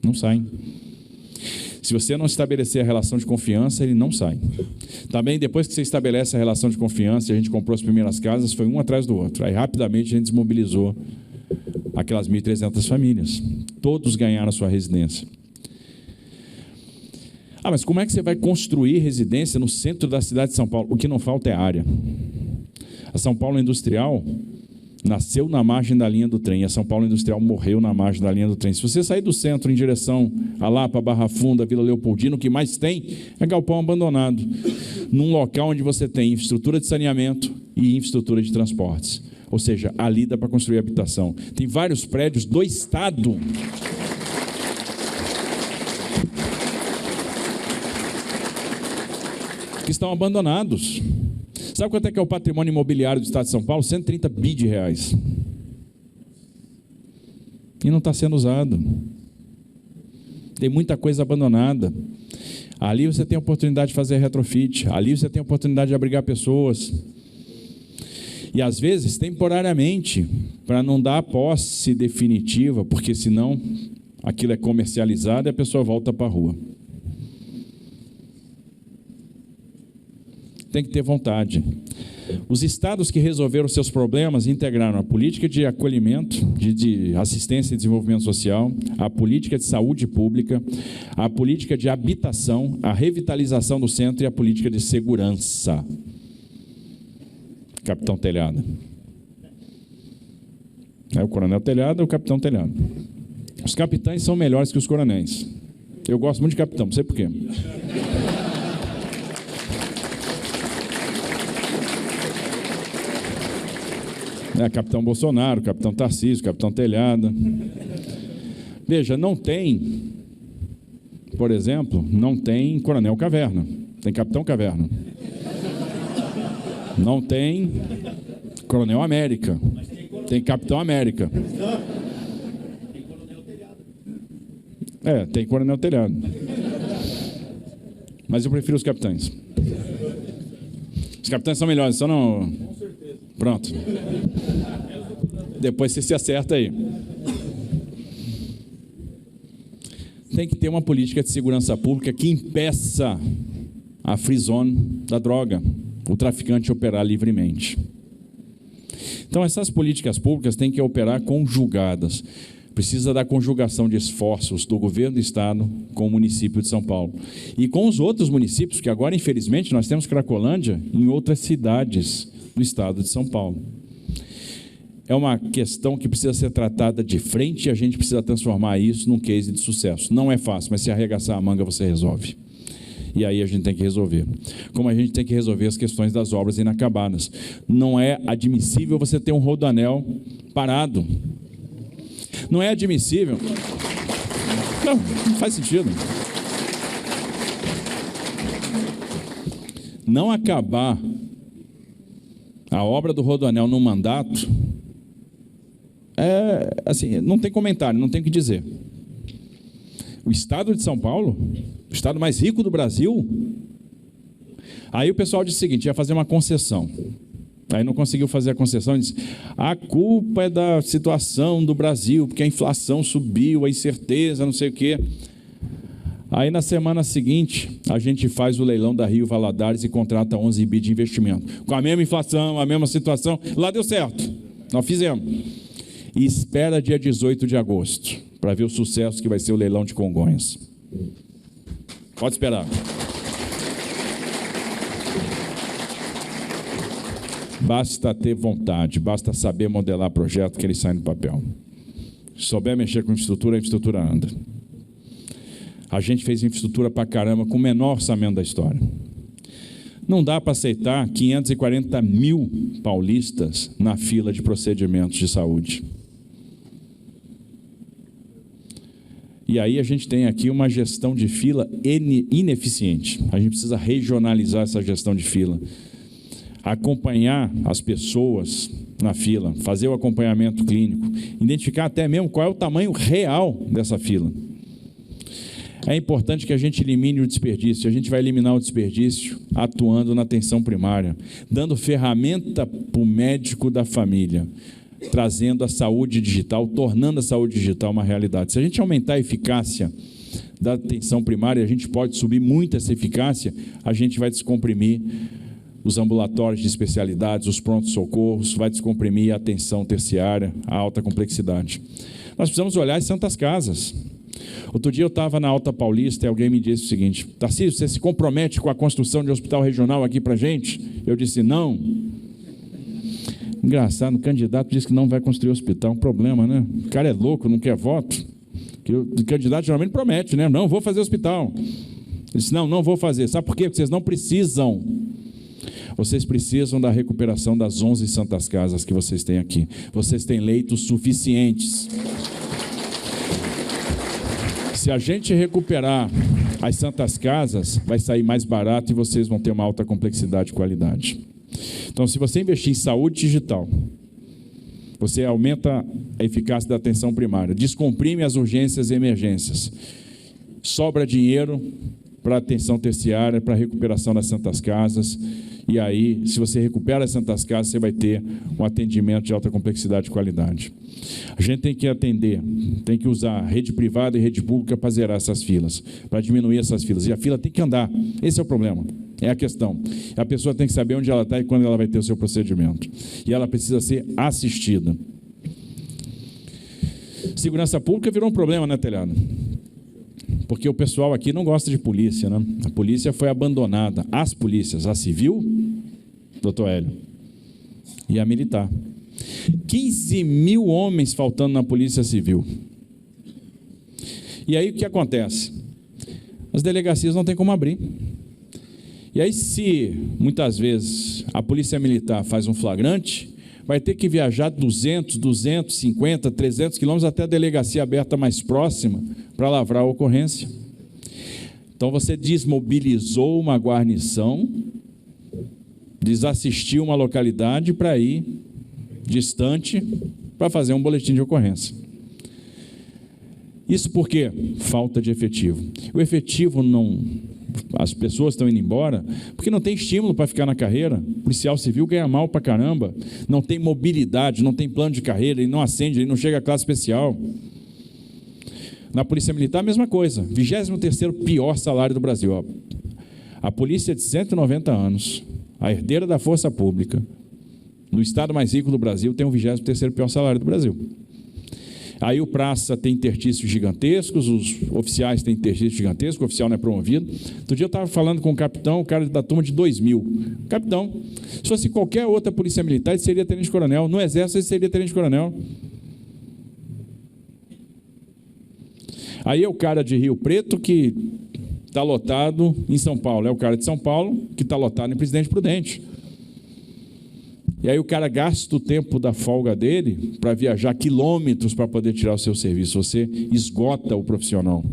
Não saem. Se você não estabelecer a relação de confiança, ele não sai. Também, depois que você estabelece a relação de confiança, e a gente comprou as primeiras casas, foi um atrás do outro. Aí, rapidamente, a gente desmobilizou aquelas 1.300 famílias. Todos ganharam a sua residência. Ah, mas como é que você vai construir residência no centro da cidade de São Paulo? O que não falta é área. A São Paulo Industrial nasceu na margem da linha do trem, a São Paulo Industrial morreu na margem da linha do trem. Se você sair do centro em direção a Lapa, Barra Funda, Vila Leopoldina, o que mais tem é galpão abandonado, num local onde você tem infraestrutura de saneamento e infraestrutura de transportes. Ou seja, ali dá para construir habitação. Tem vários prédios do Estado que estão abandonados. Sabe quanto é que é o patrimônio imobiliário do Estado de São Paulo? 130 bi de reais. E não está sendo usado. Tem muita coisa abandonada. Ali você tem a oportunidade de fazer retrofit, ali você tem a oportunidade de abrigar pessoas. E às vezes, temporariamente, para não dar a posse definitiva, porque senão aquilo é comercializado e a pessoa volta para a rua. Tem que ter vontade. Os estados que resolveram seus problemas integraram a política de acolhimento, de assistência e desenvolvimento social, a política de saúde pública, a política de habitação, a revitalização do centro e a política de segurança. Capitão Telhado. É o coronel Telhado, é o capitão Telhado. Os capitães são melhores que os coronéis. Eu gosto muito de capitão, não sei por quê. Capitão Bolsonaro, capitão Tarcísio, capitão Telhado. Veja, não tem, por exemplo, não tem coronel Caverna, tem capitão Caverna. Não tem coronel América, tem capitão América. Tem coronel Telhado. Mas eu prefiro os capitães. Os capitães são melhores, só não... Pronto. Depois você se acerta aí. Tem que ter uma política de segurança pública que impeça a free zone da droga, o traficante operar livremente. Então, essas políticas públicas têm que operar conjugadas. Precisa da conjugação de esforços do governo do estado com o município de São Paulo. E com os outros municípios, que agora, infelizmente, nós temos Cracolândia em outras cidades do estado de São Paulo. É uma questão que precisa ser tratada de frente e a gente precisa transformar isso num case de sucesso. Não é fácil, mas se arregaçar a manga você resolve. E aí a gente tem que resolver. Como a gente tem que resolver as questões das obras inacabadas. Não é admissível você ter um rodoanel parado. Não é admissível. Não faz sentido. Não acabar a obra do rodoanel no mandato, assim, não tem comentário, não tem o que dizer. O estado de São Paulo, o estado mais rico do Brasil, aí o pessoal disse o seguinte, ia fazer uma concessão. Aí não conseguiu fazer a concessão e disse, a culpa é da situação do Brasil, porque a inflação subiu, a incerteza, não sei o quê. Aí, na semana seguinte, a gente faz o leilão da Rio Valadares e contrata 11 bi de investimento. Com a mesma inflação, a mesma situação, lá deu certo. Nós fizemos. E espera dia 18 de agosto, para ver o sucesso que vai ser o leilão de Congonhas. Pode esperar. Basta ter vontade, basta saber modelar projeto que ele sai no papel. Se souber mexer com infraestrutura, a infraestrutura anda. A gente fez infraestrutura pra caramba com o menor orçamento da história. Não dá para aceitar 540 mil paulistas na fila de procedimentos de saúde. E aí a gente tem aqui uma gestão de fila ineficiente. A gente precisa regionalizar essa gestão de fila. Acompanhar as pessoas na fila, fazer o acompanhamento clínico, identificar até mesmo qual é o tamanho real dessa fila. É importante que a gente elimine o desperdício. A gente vai eliminar o desperdício atuando na atenção primária, dando ferramenta para o médico da família, trazendo a saúde digital, tornando a saúde digital uma realidade. Se a gente aumentar a eficácia da atenção primária, a gente pode subir muito essa eficácia, a gente vai descomprimir os ambulatórios de especialidades, os prontos-socorros, vai descomprimir a atenção terciária, a alta complexidade. Nós precisamos olhar as santas casas. Outro dia eu estava na Alta Paulista e alguém me disse o seguinte: Tarcísio, você se compromete com a construção de um hospital regional aqui para a gente? Eu disse, não. Engraçado, o candidato disse que não vai construir hospital, um problema, né? O cara é louco, não quer voto. O candidato geralmente promete, né? Não, vou fazer hospital. Ele disse, não vou fazer. Sabe por quê? Porque vocês não precisam. Vocês precisam da recuperação das 11 santas casas que vocês têm aqui. Vocês têm leitos suficientes. Se a gente recuperar as santas casas, vai sair mais barato e vocês vão ter uma alta complexidade e qualidade. Então, se você investir em saúde digital, você aumenta a eficácia da atenção primária, descomprime as urgências e emergências, sobra dinheiro para atenção terciária, para recuperação das Santas Casas. E aí, se você recupera as Santas Casas, você vai ter um atendimento de alta complexidade e qualidade. A gente tem que atender, tem que usar rede privada e rede pública para zerar essas filas, para diminuir essas filas. E a fila tem que andar. Esse é o problema, é a questão. A pessoa tem que saber onde ela está e quando ela vai ter o seu procedimento. E ela precisa ser assistida. Segurança pública virou um problema, né, Telhado? Porque o pessoal aqui não gosta de polícia, né? A polícia foi abandonada. As polícias, a civil, doutor Hélio, e a militar. 15 mil homens faltando na polícia civil. E aí o que acontece? As delegacias não têm como abrir. E aí, se muitas vezes a polícia militar faz um flagrante, vai ter que viajar 200, 250, 300 quilômetros até a delegacia aberta mais próxima para lavrar a ocorrência. Então, você desmobilizou uma guarnição, desassistiu uma localidade para ir distante para fazer um boletim de ocorrência. Isso por quê? Falta de efetivo. O efetivo não... As pessoas estão indo embora porque não tem estímulo para ficar na carreira. O policial civil ganha mal para caramba, não tem mobilidade, não tem plano de carreira, ele não ascende, ele não chega à classe especial. Na polícia militar, a mesma coisa. 23º pior salário do Brasil. Ó. A polícia de 190 anos, a herdeira da força pública, no estado mais rico do Brasil, tem o 23º pior salário do Brasil. Aí o praça tem interstícios gigantescos, os oficiais têm interstícios gigantescos, o oficial não é promovido. Outro dia eu estava falando com um capitão, o cara da turma de 2000. Capitão, se fosse qualquer outra polícia militar, ele seria tenente-coronel. No Exército, ele seria tenente-coronel. Aí é o cara de Rio Preto que está lotado em São Paulo. É o cara de São Paulo que está lotado em Presidente Prudente. E aí o cara gasta o tempo da folga dele para viajar quilômetros para poder tirar o seu serviço. Você esgota o profissional.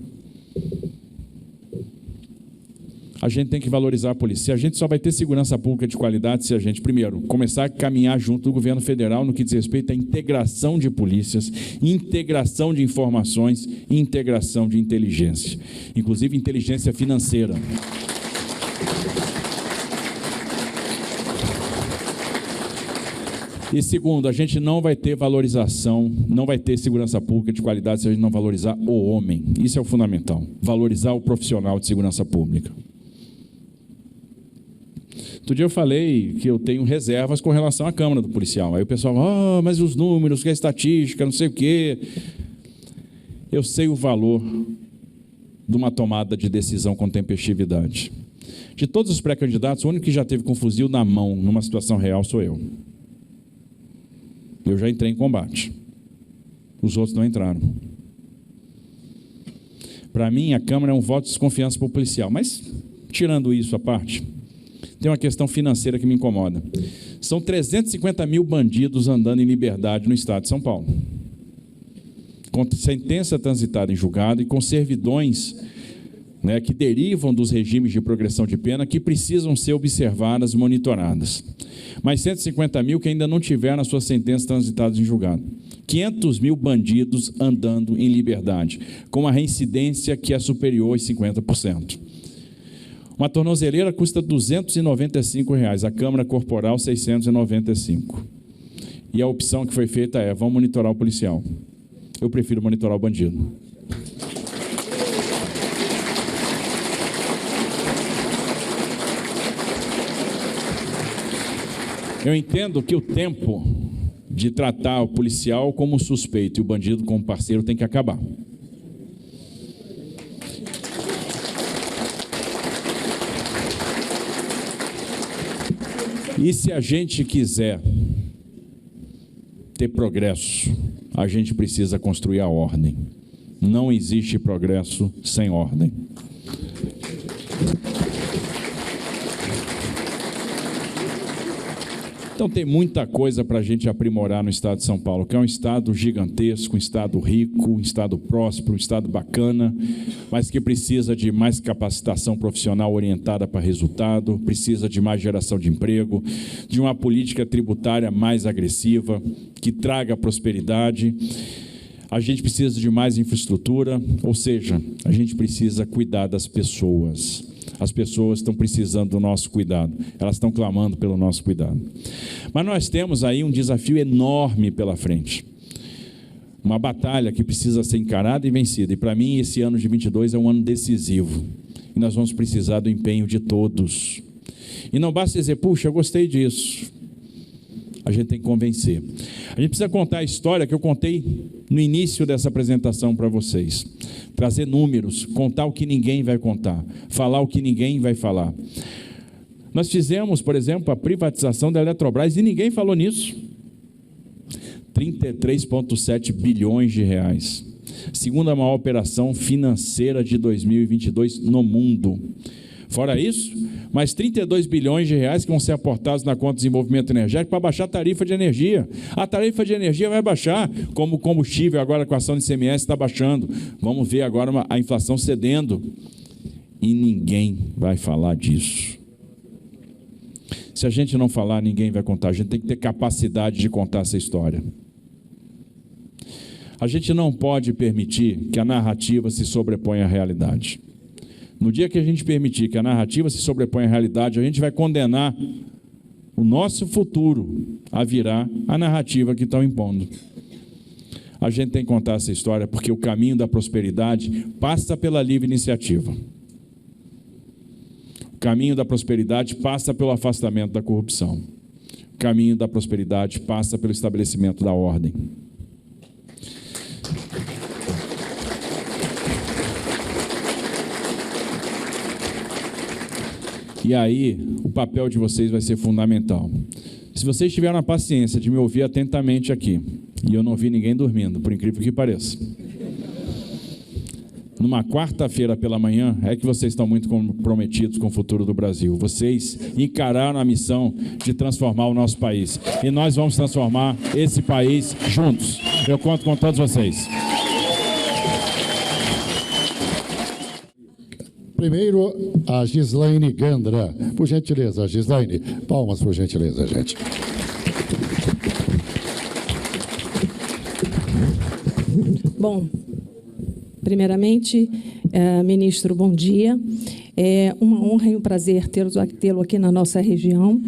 A gente tem que valorizar a polícia. A gente só vai ter segurança pública de qualidade se a gente, primeiro, começar a caminhar junto do governo federal no que diz respeito à integração de polícias, integração de informações e integração de inteligência, inclusive inteligência financeira. E segundo, a gente não vai ter valorização, não vai ter segurança pública de qualidade se a gente não valorizar o homem. Isso é o fundamental, valorizar o profissional de segurança pública. Outro dia eu falei que eu tenho reservas com relação à Câmara do Policial. Aí o pessoal, mas os números, que é estatística, não sei o quê. Eu sei o valor de uma tomada de decisão com tempestividade. De todos os pré-candidatos, o único que já teve com fuzil na mão numa situação real sou eu. Eu já entrei em combate. Os outros não entraram. Para mim, a Câmara é um voto de desconfiança para o policial. Mas, tirando isso à parte, tem uma questão financeira que me incomoda. São 350 mil bandidos andando em liberdade no estado de São Paulo. Com sentença transitada em julgado e com servidões, né, que derivam dos regimes de progressão de pena que precisam ser observadas e monitoradas. Mais 150 mil que ainda não tiveram as suas sentenças transitadas em julgado. 500 mil bandidos andando em liberdade, com uma reincidência que é superior a 50%. Uma tornozeleira custa R$ 295, a câmara corporal R$ 695. E a opção que foi feita é, vamos monitorar o policial. Eu prefiro monitorar o bandido. Eu entendo que o tempo de tratar o policial como suspeito e o bandido como parceiro tem que acabar. E se a gente quiser ter progresso, a gente precisa construir a ordem. Não existe progresso sem ordem. Então tem muita coisa para a gente aprimorar no estado de São Paulo, que é um estado gigantesco, um estado rico, um estado próspero, um estado bacana, mas que precisa de mais capacitação profissional orientada para resultado, precisa de mais geração de emprego, de uma política tributária mais agressiva, que traga prosperidade. A gente precisa de mais infraestrutura, ou seja, a gente precisa cuidar das pessoas. As pessoas estão precisando do nosso cuidado, elas estão clamando pelo nosso cuidado. Mas nós temos aí um desafio enorme pela frente. Uma batalha que precisa ser encarada e vencida. E para mim, esse ano de 22 é um ano decisivo. E nós vamos precisar do empenho de todos. E não basta dizer, puxa, eu gostei disso. A gente tem que convencer. A gente precisa contar a história que eu contei no início dessa apresentação para vocês. Trazer números, contar o que ninguém vai contar, falar o que ninguém vai falar. Nós fizemos, por exemplo, a privatização da Eletrobras e ninguém falou nisso. 33,7 bilhões de reais. Segunda maior operação financeira de 2022 no mundo. Fora isso, mais 32 bilhões de reais que vão ser aportados na conta de desenvolvimento energético para baixar a tarifa de energia. A tarifa de energia vai baixar, como o combustível agora com a ação de ICMS está baixando. Vamos ver agora a inflação cedendo. E ninguém vai falar disso. Se a gente não falar, ninguém vai contar. A gente tem que ter capacidade de contar essa história. A gente não pode permitir que a narrativa se sobreponha à realidade. No dia que a gente permitir que a narrativa se sobreponha à realidade, a gente vai condenar o nosso futuro a virar a narrativa que estão impondo. A gente tem que contar essa história porque o caminho da prosperidade passa pela livre iniciativa. O caminho da prosperidade passa pelo afastamento da corrupção. O caminho da prosperidade passa pelo estabelecimento da ordem. E aí, o papel de vocês vai ser fundamental. Se vocês tiveram a paciência de me ouvir atentamente aqui, e eu não vi ninguém dormindo, por incrível que pareça, numa quarta-feira pela manhã, é que vocês estão muito comprometidos com o futuro do Brasil. Vocês encararam a missão de transformar o nosso país. E nós vamos transformar esse país juntos. Eu conto com todos vocês. Primeiro, a Gislaine Gandra. Por gentileza, Gislaine. Palmas, por gentileza, gente. Bom, primeiramente, ministro, bom dia. É uma honra e um prazer tê-lo aqui na nossa região.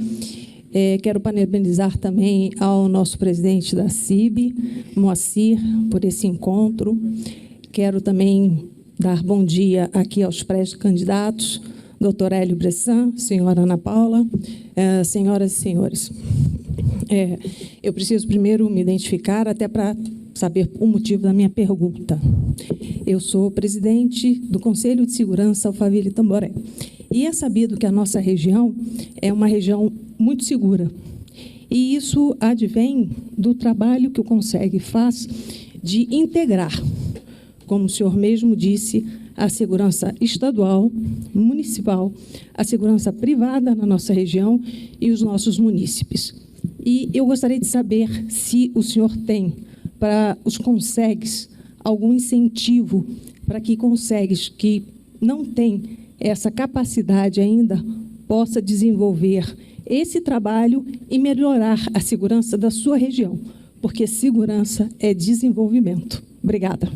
Quero parabenizar também ao nosso presidente da CIB, Moacir, por esse encontro. Quero também dar bom dia aqui aos pré-candidatos, doutor Hélio Bressan, senhora Ana Paula, senhoras e senhores. Eu preciso primeiro me identificar, até para saber o motivo da minha pergunta. Eu sou presidente do Conselho de Segurança Alphaville Tamboré. E é sabido que a nossa região é uma região muito segura. E isso advém do trabalho que o CONSEG faz de integrar, como o senhor mesmo disse, a segurança estadual, municipal, a segurança privada na nossa região e os nossos munícipes. E eu gostaria de saber se o senhor tem para os CONSEGs algum incentivo para que CONSEGs que não têm essa capacidade ainda possa desenvolver esse trabalho e melhorar a segurança da sua região, porque segurança é desenvolvimento. Obrigada.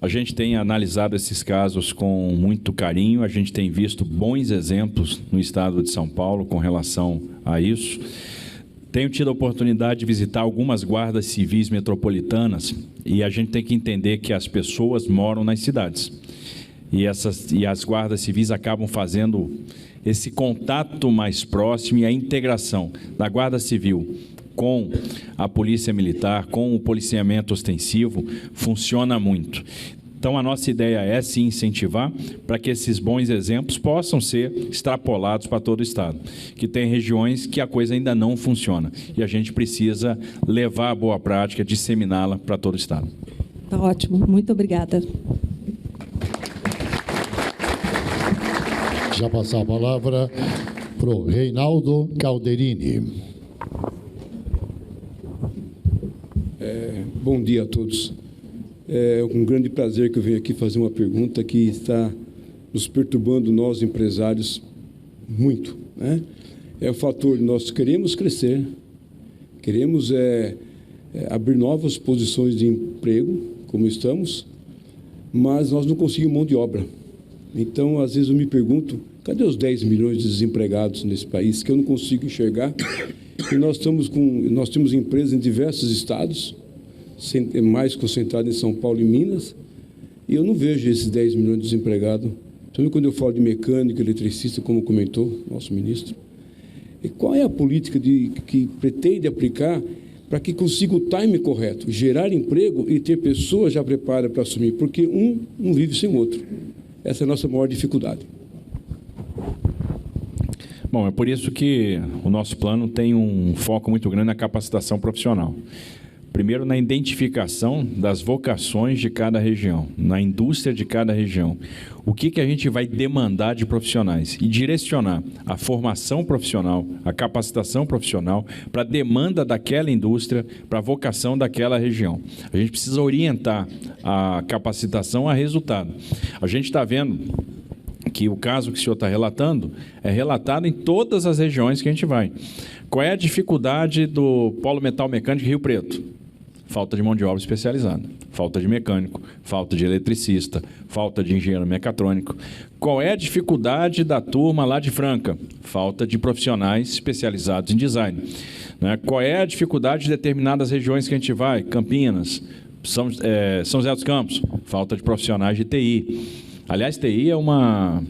A gente tem analisado esses casos com muito carinho, a gente tem visto bons exemplos no estado de São Paulo com relação a isso. Tenho tido a oportunidade de visitar algumas guardas civis metropolitanas e a gente tem que entender que as pessoas moram nas cidades. E as guardas civis acabam fazendo esse contato mais próximo e a integração da Guarda Civil com a Polícia Militar, com o policiamento ostensivo, funciona muito. Então, a nossa ideia é se incentivar para que esses bons exemplos possam ser extrapolados para todo o Estado, que tem regiões que a coisa ainda não funciona, e a gente precisa levar a boa prática, disseminá-la para todo o Estado. Tá ótimo, muito obrigada. Já passar a palavra para o Reinaldo Calderini. Bom dia a todos. É um grande prazer que eu venho aqui fazer uma pergunta que está nos perturbando, nós empresários, muito, né? É o fator de nós queremos crescer, queremos abrir novas posições de emprego, como estamos, mas nós não conseguimos mão de obra. Então, às vezes eu me pergunto, cadê os 10 milhões de desempregados nesse país que eu não consigo enxergar? E nós temos empresas em diversos estados, mais concentradas em São Paulo e Minas, e eu não vejo esses 10 milhões de desempregados. Também quando eu falo de mecânico, eletricista, como comentou nosso ministro. E qual é a política que pretende aplicar para que consiga o time correto, gerar emprego e ter pessoas já preparadas para assumir? Porque um não vive sem o outro. Essa é a nossa maior dificuldade. Bom, é por isso que o nosso plano tem um foco muito grande na capacitação profissional. Primeiro, na identificação das vocações de cada região, na indústria de cada região. O que a gente vai demandar de profissionais e direcionar a formação profissional, a capacitação profissional para a demanda daquela indústria, para a vocação daquela região. A gente precisa orientar a capacitação a resultado. A gente está vendo que o caso que o senhor está relatando é relatado em todas as regiões que a gente vai. Qual é a dificuldade do Polo Metal Mecânico de Rio Preto? Falta de mão de obra especializada, falta de mecânico, falta de eletricista, falta de engenheiro mecatrônico. Qual é a dificuldade da turma lá de Franca? Falta de profissionais especializados em design. Qual é a dificuldade de determinadas regiões que a gente vai? Campinas, São José dos Campos, falta de profissionais de TI. Aliás, TI é uma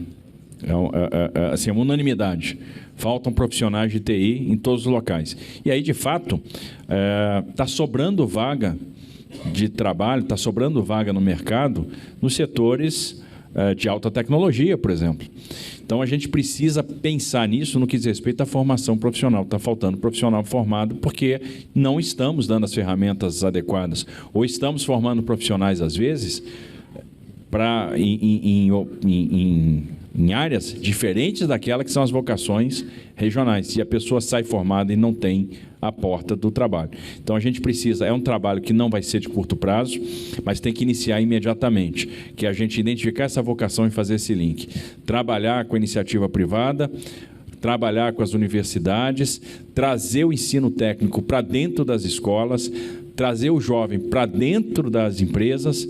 unanimidade. Faltam profissionais de TI em todos os locais. E aí, de fato, está sobrando vaga de trabalho, está sobrando vaga no mercado nos setores de alta tecnologia, por exemplo. Então, a gente precisa pensar nisso no que diz respeito à formação profissional. Está faltando profissional formado porque não estamos dando as ferramentas adequadas. Ou estamos formando profissionais, às vezes, em áreas diferentes daquela que são as vocações regionais, se a pessoa sai formada e não tem a porta do trabalho. Então, a gente precisa, é um trabalho que não vai ser de curto prazo, mas tem que iniciar imediatamente, que é a gente identificar essa vocação e fazer esse link. Trabalhar com a iniciativa privada, trabalhar com as universidades, trazer o ensino técnico para dentro das escolas, trazer o jovem para dentro das empresas,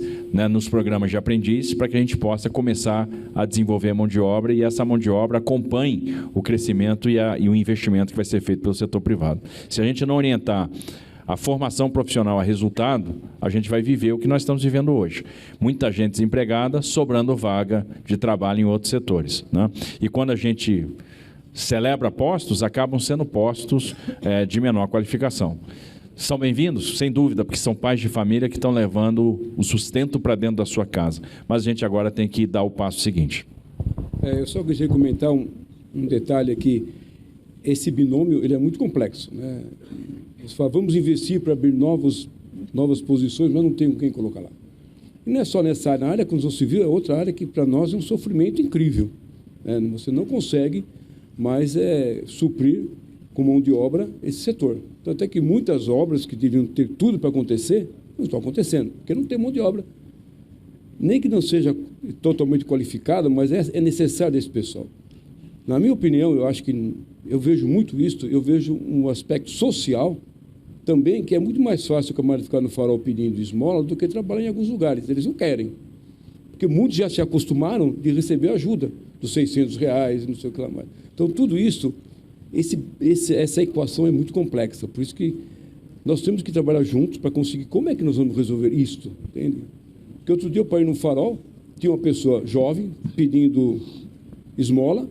nos programas de aprendiz, para que a gente possa começar a desenvolver a mão de obra e essa mão de obra acompanhe o crescimento e o investimento que vai ser feito pelo setor privado. Se a gente não orientar a formação profissional a resultado, a gente vai viver o que nós estamos vivendo hoje. Muita gente desempregada, sobrando vaga de trabalho em outros setores. E quando a gente celebra postos, acabam sendo postos de menor qualificação. São bem-vindos? Sem dúvida, porque são pais de família que estão levando o sustento para dentro da sua casa. Mas a gente agora tem que dar o passo seguinte. Eu só gostaria de comentar um detalhe aqui. Esse binômio ele é muito complexo. Nós falamos, vamos investir para abrir novas posições, mas não tem quem colocar lá. E não é só nessa área, a área da construção civil é outra área que para nós é um sofrimento incrível. Você não consegue mais suprir com mão de obra esse setor. Tanto é que muitas obras que deviam ter tudo para acontecer, não estão acontecendo, porque não tem mão de obra. Nem que não seja totalmente qualificada, mas é necessário esse pessoal. Na minha opinião, eu acho que eu vejo muito isso, eu vejo um aspecto social também, que é muito mais fácil o camarada ficar no farol pedindo esmola do que trabalhar em alguns lugares. Eles não querem. Porque muitos já se acostumaram de receber ajuda dos R$600, não sei o que lá mais. Então, tudo isso... essa equação é muito complexa, por isso que nós temos que trabalhar juntos para conseguir como é que nós vamos resolver isto, entende? Porque outro dia eu parei no farol, tinha uma pessoa jovem pedindo esmola,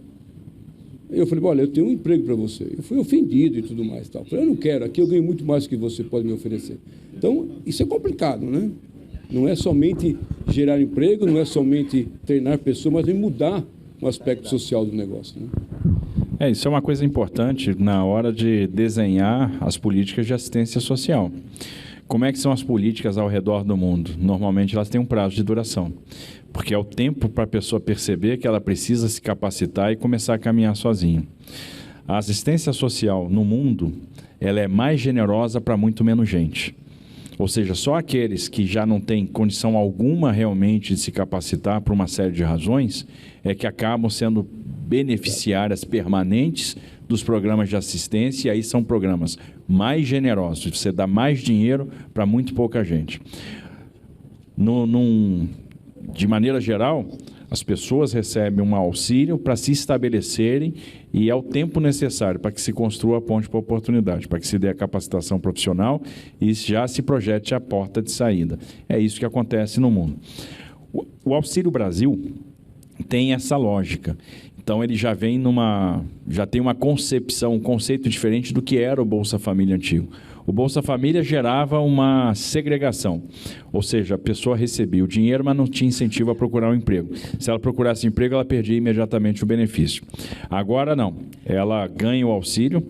e eu falei, olha, eu tenho um emprego para você. Eu fui ofendido e tudo mais. Tal. Eu falei, eu não quero, aqui eu ganho muito mais do que você pode me oferecer. Então, isso é complicado, né? Não é somente gerar emprego, não é somente treinar pessoas, mas é mudar o aspecto social do negócio, né? Isso é uma coisa importante na hora de desenhar as políticas de assistência social. Como é que são as políticas ao redor do mundo? Normalmente elas têm um prazo de duração, porque é o tempo para a pessoa perceber que ela precisa se capacitar e começar a caminhar sozinha. A assistência social no mundo, ela é mais generosa para muito menos gente. Ou seja, só aqueles que já não têm condição alguma realmente de se capacitar por uma série de razões é que acabam sendo beneficiárias permanentes dos programas de assistência, e aí são programas mais generosos, você dá mais dinheiro para muito pouca gente. de maneira geral, as pessoas recebem um auxílio para se estabelecerem e é o tempo necessário para que se construa a ponte para a oportunidade, para que se dê a capacitação profissional e já se projete a porta de saída. É isso que acontece no mundo. O Auxílio Brasil tem essa lógica. Então, ele já tem uma concepção, um conceito diferente do que era o Bolsa Família antigo. O Bolsa Família gerava uma segregação, ou seja, a pessoa recebia o dinheiro, mas não tinha incentivo a procurar um emprego. Se ela procurasse emprego, ela perdia imediatamente o benefício. Agora, não. Ela ganha o auxílio,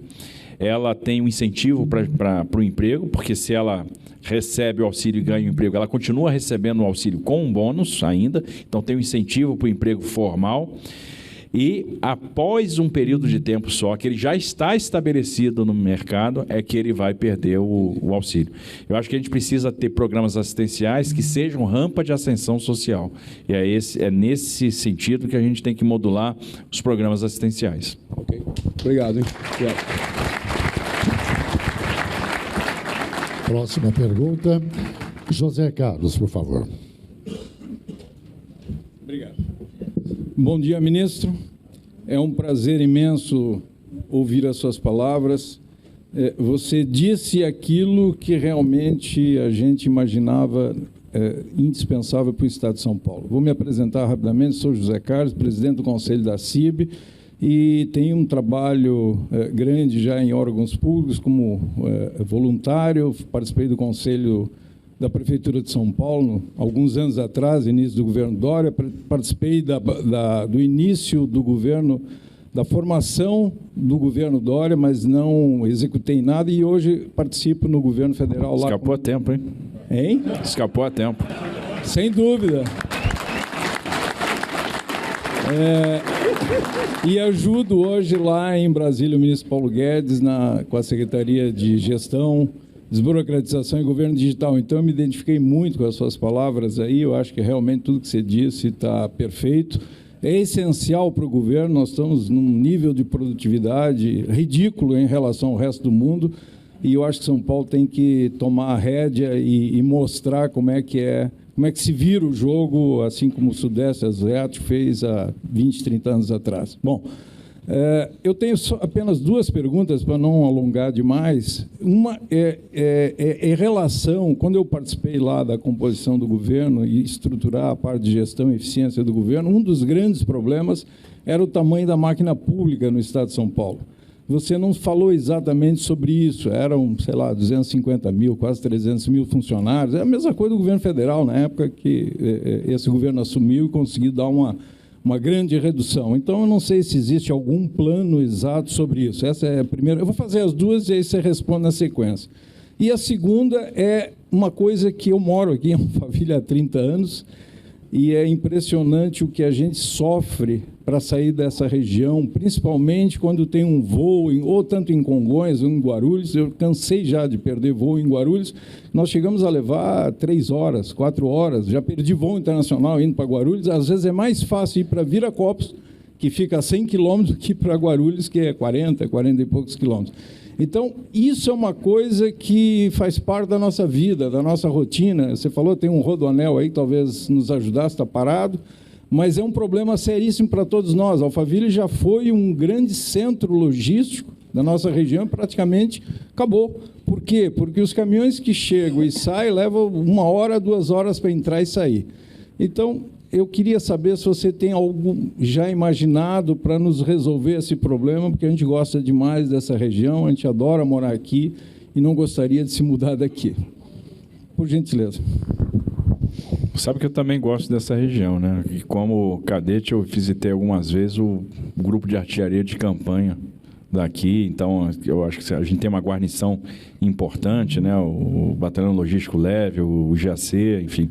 ela tem um incentivo para o emprego, porque se ela recebe o auxílio e ganha o emprego, ela continua recebendo o auxílio com um bônus ainda, então tem um incentivo para o emprego formal. E, após um período de tempo só, que ele já está estabelecido no mercado, é que ele vai perder o auxílio. Eu acho que a gente precisa ter programas assistenciais que sejam rampa de ascensão social. E é nesse sentido que a gente tem que modular os programas assistenciais. Ok. Obrigado, hein? Obrigado. Próxima pergunta, José Carlos, por favor. Obrigado. Bom dia, ministro. É um prazer imenso ouvir as suas palavras. Você disse aquilo que realmente a gente imaginava indispensável para o Estado de São Paulo. Vou me apresentar rapidamente. Sou José Carlos, presidente do Conselho da CIB, e tenho um trabalho grande já em órgãos públicos como voluntário. Participei do Conselho da Prefeitura de São Paulo, alguns anos atrás, início do governo Dória, participei do início do governo, da formação do governo Dória, mas não executei nada, e hoje participo no governo federal. Escapou a tempo, hein? Hein? Escapou a tempo. Sem dúvida. E ajudo hoje lá em Brasília o ministro Paulo Guedes com a Secretaria de Gestão, Desburocratização e Governo Digital. Então, eu me identifiquei muito com as suas palavras aí. Eu acho que realmente tudo que você disse está perfeito. É essencial para o governo. Nós estamos num nível de produtividade ridículo em relação ao resto do mundo. E eu acho que São Paulo tem que tomar a rédea e mostrar como é que se vira o jogo, assim como o Sudeste Asiático fez há 20, 30 anos atrás. Bom, eu tenho apenas duas perguntas para não alongar demais. Uma em relação, quando eu participei lá da composição do governo e estruturar a parte de gestão e eficiência do governo, um dos grandes problemas era o tamanho da máquina pública no Estado de São Paulo. Você não falou exatamente sobre isso. Eram, sei lá, 250 mil, quase 300 mil funcionários. É a mesma coisa do governo federal, na época que esse governo assumiu e conseguiu dar uma grande redução. Então, eu não sei se existe algum plano exato sobre isso. Essa é a primeira. Eu vou fazer as duas e aí você responde na sequência. E a segunda é uma coisa que eu moro aqui em Alphaville há 30 anos e é impressionante o que a gente sofre para sair dessa região, principalmente quando tem um voo, ou tanto em Congonhas ou em Guarulhos. Eu cansei já de perder voo em Guarulhos. Nós chegamos a levar 3 horas, 4 horas. Já perdi voo internacional indo para Guarulhos. Às vezes é mais fácil ir para Viracopos, que fica a 100 quilômetros, do que para Guarulhos, que é 40 e poucos quilômetros. Então, isso é uma coisa que faz parte da nossa vida, da nossa rotina. Você falou, tem um rodoanel aí que talvez nos ajudasse, está parado, mas é um problema seríssimo para todos nós. Alphaville já foi um grande centro logístico da nossa região, praticamente acabou. Por quê? Porque os caminhões que chegam e saem levam 1 hora, 2 horas para entrar e sair. Então, eu queria saber se você tem algo já imaginado para nos resolver esse problema, porque a gente gosta demais dessa região, a gente adora morar aqui e não gostaria de se mudar daqui. Por gentileza. Sabe que eu também gosto dessa região, né? E como cadete eu visitei algumas vezes o grupo de artilharia de campanha daqui, então eu acho que a gente tem uma guarnição importante, né? O Batalhão Logístico Leve, o GAC, enfim.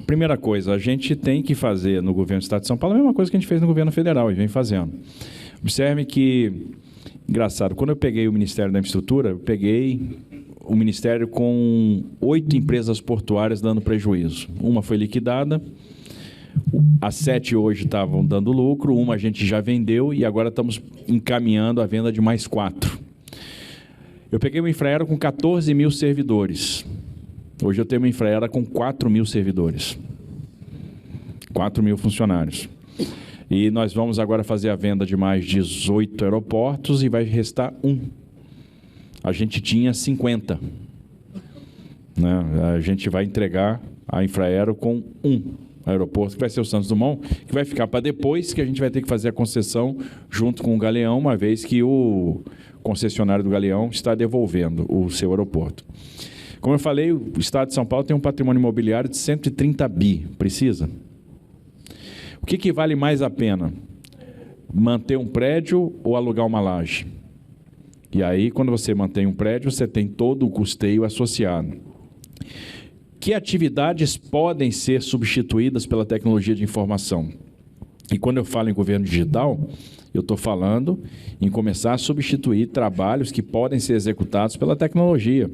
Primeira coisa, a gente tem que fazer no governo do Estado de São Paulo a mesma coisa que a gente fez no governo federal e vem fazendo. Observe que, engraçado, quando eu peguei o Ministério da Infraestrutura, eu peguei o Ministério com 8 empresas portuárias dando prejuízo. Uma foi liquidada, as 7 hoje estavam dando lucro, uma a gente já vendeu e agora estamos encaminhando a venda de mais 4. Eu peguei o Infraero com 14 mil servidores. Hoje eu tenho uma Infraero com 4.000 servidores, 4.000 funcionários. E nós vamos agora fazer a venda de mais 18 aeroportos e vai restar 1. A gente tinha 50. Né? A gente vai entregar a Infraero com 1 aeroporto, que vai ser o Santos Dumont, que vai ficar para depois, que a gente vai ter que fazer a concessão junto com o Galeão, uma vez que o concessionário do Galeão está devolvendo o seu aeroporto. Como eu falei, o Estado de São Paulo tem um patrimônio imobiliário de 130 bi. Precisa? O que vale mais a pena? Manter um prédio ou alugar uma laje? E aí, quando você mantém um prédio, você tem todo o custeio associado. Que atividades podem ser substituídas pela tecnologia de informação? E quando eu falo em governo digital, eu estou falando em começar a substituir trabalhos que podem ser executados pela tecnologia.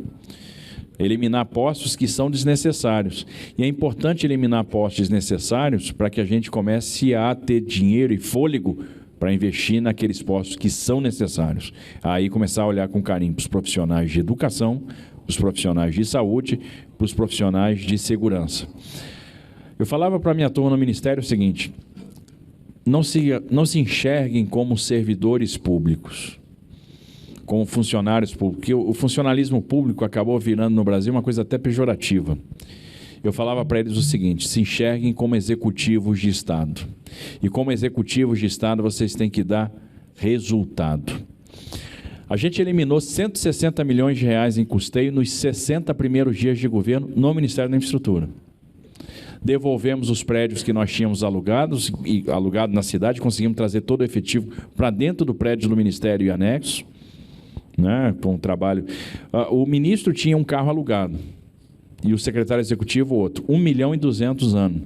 Eliminar postos que são desnecessários. E é importante eliminar postos desnecessários para que a gente comece a ter dinheiro e fôlego para investir naqueles postos que são necessários. Aí começar a olhar com carinho para os profissionais de educação, para os profissionais de saúde, para os profissionais de segurança. Eu falava para a minha turma no Ministério o seguinte: não se enxerguem como servidores públicos, como funcionários públicos, porque o funcionalismo público acabou virando no Brasil uma coisa até pejorativa. Eu falava para eles o seguinte: se enxerguem como executivos de Estado. E como executivos de Estado, vocês têm que dar resultado. A gente eliminou 160 milhões de reais em custeio nos 60 primeiros dias de governo no Ministério da Infraestrutura. Devolvemos os prédios que nós tínhamos alugados na cidade, conseguimos trazer todo o efetivo para dentro do prédio do Ministério e anexo, né, com o trabalho. O ministro tinha um carro alugado e o secretário executivo outro, 1.200.000 ano.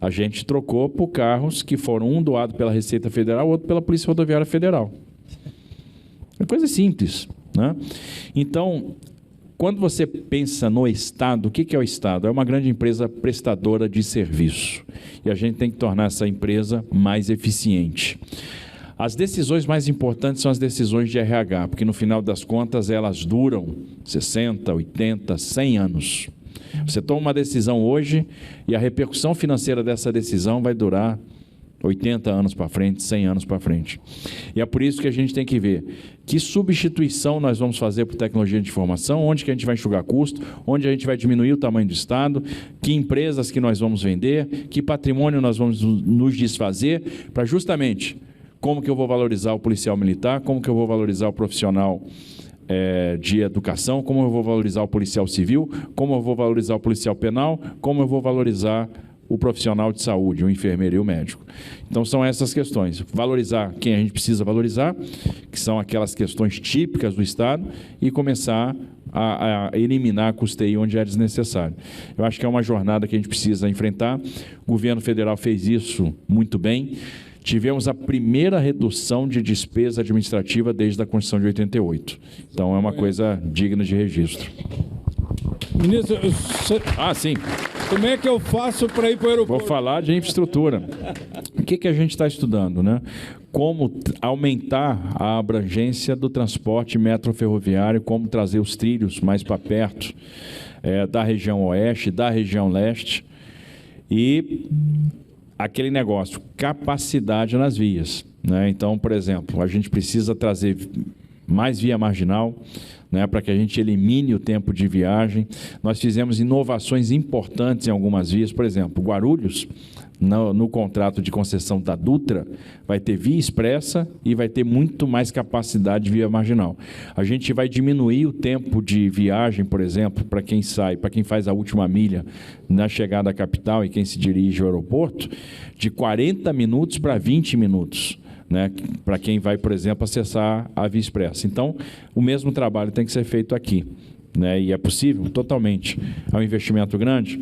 A gente trocou por carros que foram um doado pela Receita Federal, outro pela Polícia Rodoviária Federal. É coisa simples, né? Então, quando você pensa no Estado, o que é o Estado? É uma grande empresa prestadora de serviço. E a gente tem que tornar essa empresa mais eficiente. As decisões mais importantes são as decisões de RH, porque no final das contas elas duram 60, 80, 100 anos. Você toma uma decisão hoje e a repercussão financeira dessa decisão vai durar 80 anos para frente, 100 anos para frente. E é por isso que a gente tem que ver que substituição nós vamos fazer por tecnologia de informação, onde que a gente vai enxugar custo, onde a gente vai diminuir o tamanho do Estado, que empresas que nós vamos vender, que patrimônio nós vamos nos desfazer, para justamente como que eu vou valorizar o policial militar, como que eu vou valorizar o profissional de educação, como eu vou valorizar o policial civil, como eu vou valorizar o policial penal, como eu vou valorizar o profissional de saúde, o enfermeiro e o médico. Então, são essas questões. Valorizar quem a gente precisa valorizar, que são aquelas questões típicas do Estado, e começar a eliminar custeio onde é desnecessário. Eu acho que é uma jornada que a gente precisa enfrentar. O governo federal fez isso muito bem. Tivemos a primeira redução de despesa administrativa desde a Constituição de 88. Então, é uma coisa digna de registro. Ministro, sim. Como é que eu faço para ir para o aeroporto? Vou falar de infraestrutura. O que a gente está estudando, né? Como aumentar a abrangência do transporte metroferroviário, como trazer os trilhos mais para perto da região oeste, da região leste. E aquele negócio, capacidade nas vias, né? Então, por exemplo, a gente precisa trazer mais via marginal, né, para que a gente elimine o tempo de viagem. Nós fizemos inovações importantes em algumas vias. Por exemplo, Guarulhos, no contrato de concessão da Dutra, vai ter via expressa e vai ter muito mais capacidade de via marginal. A gente vai diminuir o tempo de viagem, por exemplo, para quem faz a última milha na chegada à capital e quem se dirige ao aeroporto, de 40 minutos para 20 minutos. Né, para quem vai, por exemplo, acessar a Via Expressa. Então, o mesmo trabalho tem que ser feito aqui. Né, e é possível? Totalmente. É um investimento grande?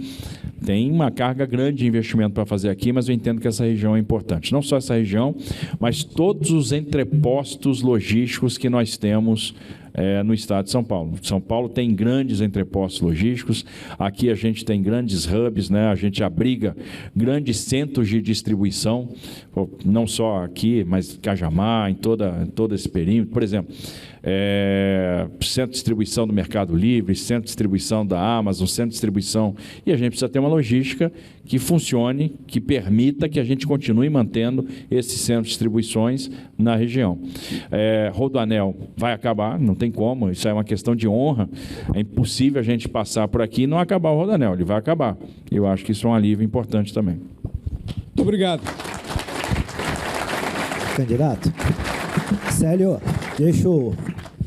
Tem uma carga grande de investimento para fazer aqui, mas eu entendo que essa região é importante. Não só essa região, mas todos os entrepostos logísticos que nós temos no estado de São Paulo. São Paulo tem grandes entrepostos logísticos, aqui a gente tem grandes hubs, né? A gente abriga grandes centros de distribuição, não só aqui, mas Cajamar, em todo esse perímetro. Por exemplo, centro de distribuição do Mercado Livre, centro de distribuição da Amazon, centro de distribuição, e a gente precisa ter uma logística que funcione, que permita que a gente continue mantendo esses centros de distribuições na região. Rodoanel vai acabar, não tem como, isso é uma questão de honra, é impossível a gente passar por aqui e não acabar o Rodoanel, ele vai acabar. Eu acho que isso é um alívio importante também. Muito obrigado. Candidato, Célio, deixa eu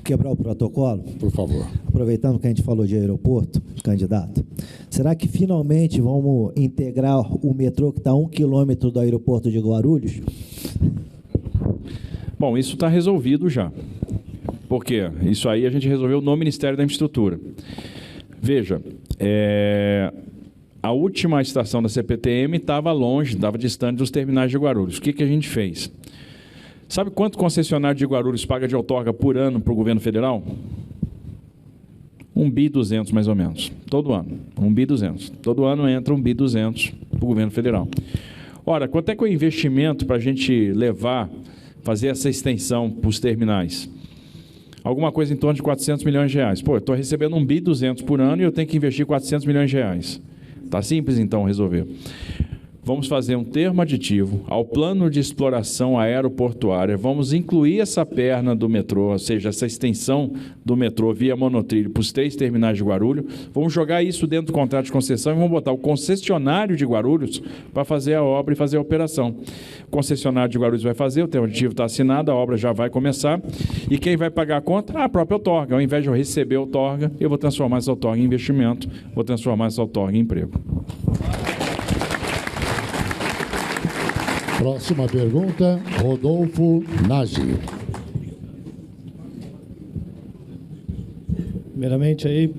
quebrar o protocolo. Por favor. Aproveitando que a gente falou de aeroporto, candidato, será que finalmente vamos integrar o metrô que está a 1 quilômetro do aeroporto de Guarulhos? Bom, isso está resolvido já. Por quê? Isso aí a gente resolveu no Ministério da Infraestrutura. Veja, a última estação da CPTM estava longe, estava distante dos terminais de Guarulhos. O que a gente fez? Sabe quanto o concessionário de Guarulhos paga de outorga por ano para o governo federal? 1,2 bi mais ou menos, todo ano. 1,2 bi. Todo ano entra 1,2 bi para o governo federal. Ora, quanto é que é o investimento para a gente fazer essa extensão para os terminais? Alguma coisa em torno de 400 milhões de reais. Pô, eu estou recebendo 1,2 bi por ano e eu tenho que investir 400 milhões de reais. Está simples, então, resolver. Vamos fazer um termo aditivo ao plano de exploração aeroportuária, vamos incluir essa perna do metrô, ou seja, essa extensão do metrô via monotrilho para os 3 terminais de Guarulhos, vamos jogar isso dentro do contrato de concessão e vamos botar o concessionário de Guarulhos para fazer a obra e fazer a operação. O concessionário de Guarulhos vai fazer, o termo aditivo está assinado, a obra já vai começar, e quem vai pagar a conta? A própria outorga. Ao invés de eu receber a outorga, eu vou transformar essa outorga em investimento, vou transformar essa outorga em emprego. Próxima pergunta, Rodolfo Nagy. Primeiramente,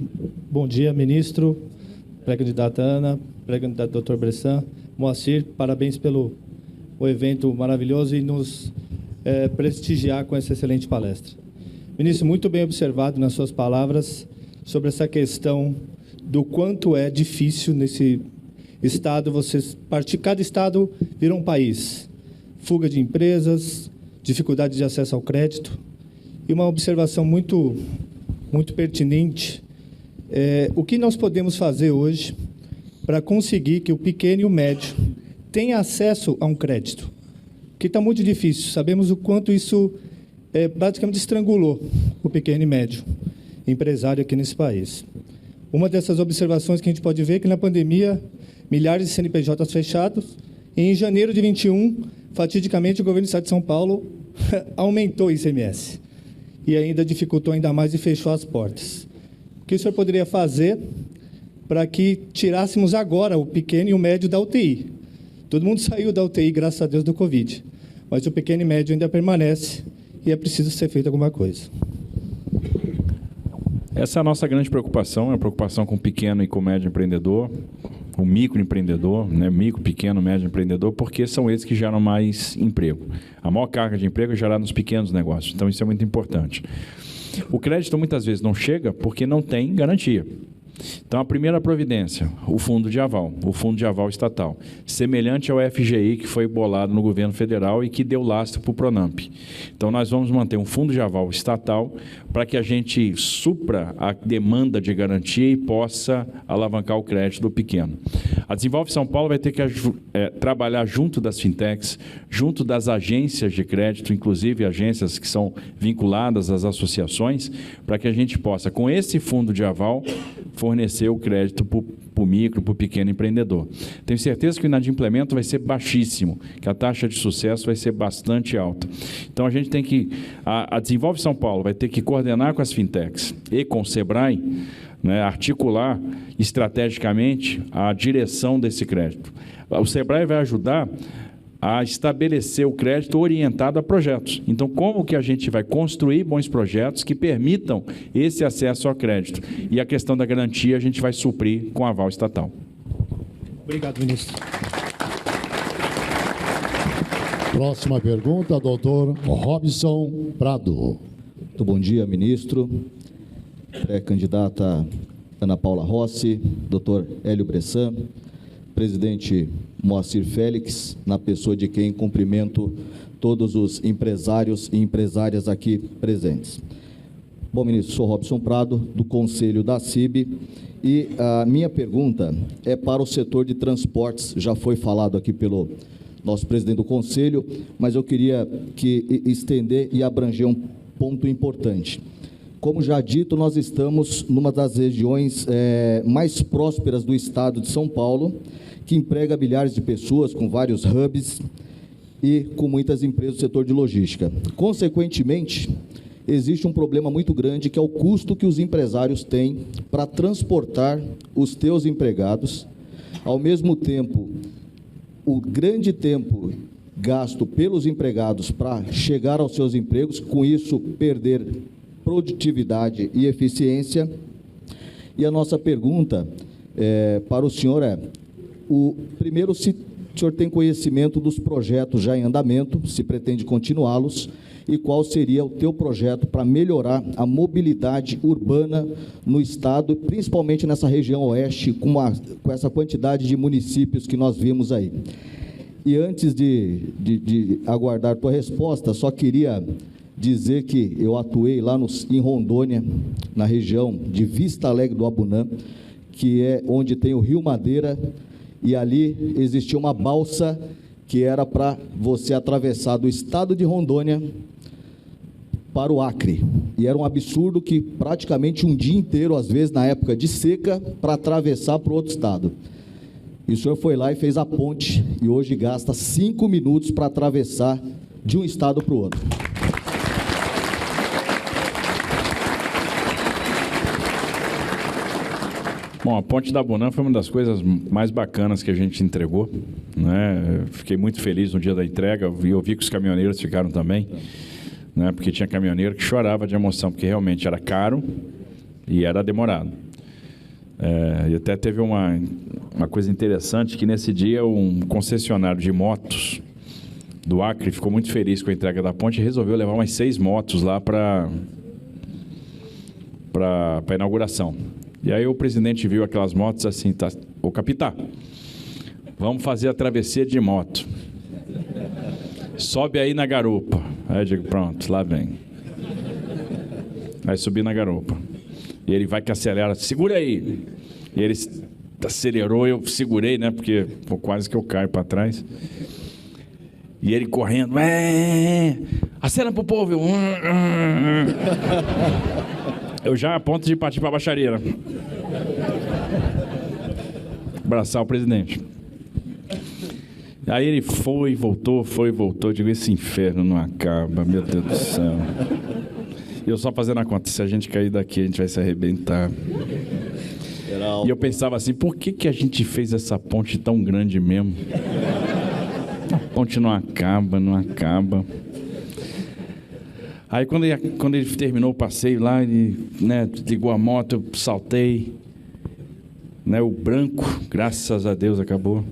bom dia, ministro, pré-candidata Ana, pré-candidato doutor Bressan, Moacir, parabéns pelo evento maravilhoso e nos prestigiar com essa excelente palestra. Ministro, muito bem observado nas suas palavras sobre essa questão do quanto é difícil nesse Estado, cada Estado vira um país. Fuga de empresas, dificuldade de acesso ao crédito. E uma observação muito pertinente, o que nós podemos fazer hoje para conseguir que o pequeno e o médio tenham acesso a um crédito? Porque está muito difícil, sabemos o quanto isso praticamente estrangulou o pequeno e médio empresário aqui nesse país. Uma dessas observações que a gente pode ver é que na pandemia milhares de CNPJs fechados, e em janeiro de 21, fatidicamente, o governo do Estado de São Paulo aumentou o ICMS e ainda dificultou ainda mais e fechou as portas. O que o senhor poderia fazer para que tirássemos agora o pequeno e o médio da UTI? Todo mundo saiu da UTI, graças a Deus, do Covid, mas o pequeno e médio ainda permanece e é preciso ser feita alguma coisa. Essa é a nossa grande preocupação, é a preocupação com o pequeno e com o médio empreendedor, o microempreendedor, né, micro, pequeno, médio empreendedor, porque são eles que geram mais emprego. A maior carga de emprego é gerada nos pequenos negócios, então isso é muito importante. O crédito muitas vezes não chega porque não tem garantia. Então, a primeira providência, o fundo de aval estatal, semelhante ao FGI que foi bolado no governo federal e que deu lastro para o Pronamp. Então, nós vamos manter um fundo de aval estatal para que a gente supra a demanda de garantia e possa alavancar o crédito do pequeno. A Desenvolve São Paulo vai ter que trabalhar junto das fintechs, junto das agências de crédito, inclusive agências que são vinculadas às associações, para que a gente possa, com esse fundo de aval, fornecer o crédito para o micro, para o pequeno empreendedor. Tenho certeza que o inadimplemento vai ser baixíssimo, que a taxa de sucesso vai ser bastante alta. Então, a gente tem que... A Desenvolve São Paulo vai ter que coordenar com as fintechs e com o SEBRAE, né, articular estrategicamente a direção desse crédito. O SEBRAE vai ajudar a estabelecer o crédito orientado a projetos. Então, como que a gente vai construir bons projetos que permitam esse acesso ao crédito? E a questão da garantia a gente vai suprir com aval estatal. Obrigado, ministro. Próxima pergunta, doutor Robson Prado. Muito bom dia, ministro, pré-candidata Ana Paula Rossi, doutor Hélio Bressan, presidente Moacir Félix, na pessoa de quem cumprimento todos os empresários e empresárias aqui presentes. Bom, ministro, sou Robson Prado, do Conselho da CIB, e a minha pergunta é para o setor de transportes. Já foi falado aqui pelo nosso presidente do Conselho, mas eu queria estender e abranger um ponto importante. Como já dito, nós estamos numa das regiões mais prósperas do estado de São Paulo, que emprega milhares de pessoas, com vários hubs e com muitas empresas do setor de logística. Consequentemente, existe um problema muito grande, que é o custo que os empresários têm para transportar os teus empregados, ao mesmo tempo, o grande tempo gasto pelos empregados para chegar aos seus empregos, com isso perder produtividade e eficiência. E a nossa pergunta para o senhor primeiro, se o senhor tem conhecimento dos projetos já em andamento, se pretende continuá-los, e qual seria o teu projeto para melhorar a mobilidade urbana no estado, principalmente nessa região oeste, com essa quantidade de municípios que nós vimos aí. E antes de aguardar a tua resposta, só queria dizer que eu atuei lá em Rondônia, na região de Vista Alegre do Abunã, que é onde tem o Rio Madeira, e ali existia uma balsa que era para você atravessar do estado de Rondônia para o Acre. E era um absurdo que praticamente um dia inteiro, às vezes na época de seca, para atravessar para o outro estado. E o senhor foi lá e fez a ponte, e hoje gasta 5 minutos para atravessar de um estado para o outro. Bom, a Ponte da Abunã foi uma das coisas mais bacanas que a gente entregou, né? Fiquei muito feliz no dia da entrega, e eu vi que os caminhoneiros ficaram também, né? Porque tinha caminhoneiro que chorava de emoção, porque realmente era caro e era demorado. E até teve uma coisa interessante, que nesse dia um concessionário de motos do Acre ficou muito feliz com a entrega da ponte e resolveu levar umas 6 motos lá para a inauguração. E aí o presidente viu aquelas motos assim, tá, ô capitã, vamos fazer a travessia de moto. Sobe aí na garupa. Aí eu digo, pronto, lá vem. Aí subi na garupa. E ele vai que acelera, segura aí. E ele acelerou, eu segurei, né, porque quase que eu caio para trás. E ele correndo, acena pro povo. Eu já a ponto de partir para a baixaria. Abraçar o presidente. Aí ele foi, voltou. Eu digo, esse inferno não acaba, meu Deus do céu. E eu só fazendo a conta, se a gente cair daqui, a gente vai se arrebentar. E eu pensava assim, por que a gente fez essa ponte tão grande mesmo? A ponte não acaba. Aí, quando ele terminou o passeio lá, ele, né, ligou a moto, eu saltei. Né, o branco, graças a Deus, acabou.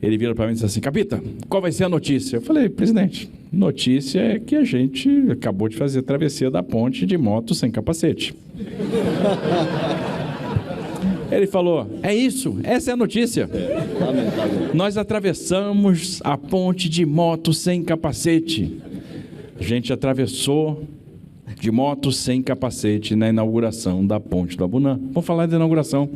Ele vira para mim e disse assim, capitã, qual vai ser a notícia? Eu falei, presidente, notícia é que a gente acabou de fazer a travessia da ponte de moto sem capacete. Ele falou, é isso, essa é a notícia. Nós atravessamos a ponte de moto sem capacete. A gente atravessou de moto sem capacete na inauguração da Ponte do Abunã. Vamos falar da inauguração.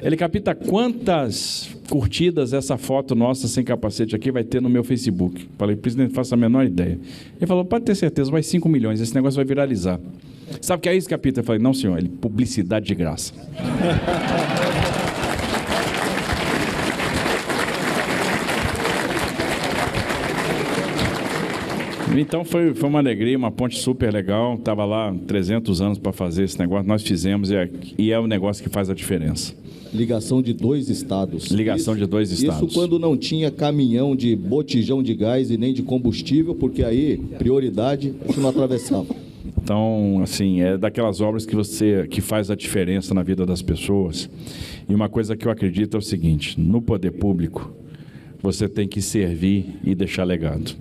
Ele, capita, quantas curtidas essa foto nossa sem capacete aqui vai ter no meu Facebook? Falei, presidente, faço a menor ideia. Ele falou, pode ter certeza, vai 5 milhões, esse negócio vai viralizar. Sabe o que é isso, capita? Eu falei, não, senhor, publicidade de graça. Então foi uma alegria, uma ponte super legal. Estava lá 300 anos para fazer esse negócio, nós fizemos e é o negócio que faz a diferença. Ligação de 2 estados. Ligação de 2 estados. Isso quando não tinha caminhão de botijão de gás e nem de combustível, porque aí, prioridade, isso não atravessava. Então, assim, é daquelas obras que faz a diferença na vida das pessoas. E uma coisa que eu acredito é o seguinte, no poder público, você tem que servir e deixar legado.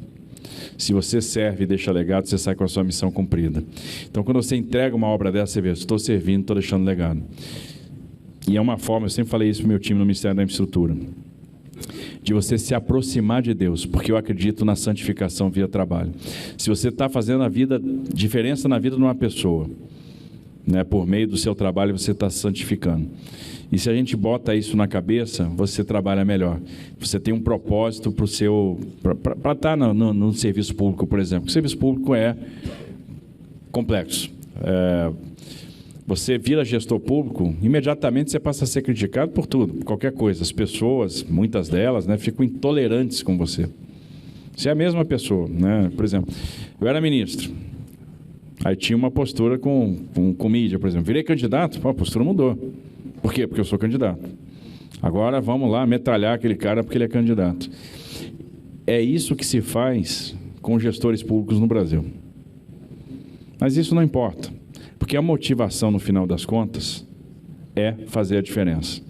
Se você serve e deixa legado, você sai com a sua missão cumprida. Então, quando você entrega uma obra dessa, você vê, estou servindo, estou deixando legado. E é uma forma, eu sempre falei isso para o meu time no Ministério da Infraestrutura, de você se aproximar de Deus, porque eu acredito na santificação via trabalho. Se você está fazendo diferença na vida de uma pessoa, né, por meio do seu trabalho, você está se santificando. E se a gente bota isso na cabeça, você trabalha melhor. Você tem um propósito para estar no serviço público, por exemplo. O serviço público é complexo. Você vira gestor público, imediatamente você passa a ser criticado por tudo, por qualquer coisa. As pessoas, muitas delas, né, ficam intolerantes com você. Você é a mesma pessoa, né? Por exemplo, eu era ministro, aí tinha uma postura com mídia, por exemplo. Virei candidato, a postura mudou. Por quê? Porque eu sou candidato. Agora vamos lá metralhar aquele cara porque ele é candidato. É isso que se faz com gestores públicos no Brasil. Mas isso não importa. Porque a motivação, no final das contas, é fazer a diferença.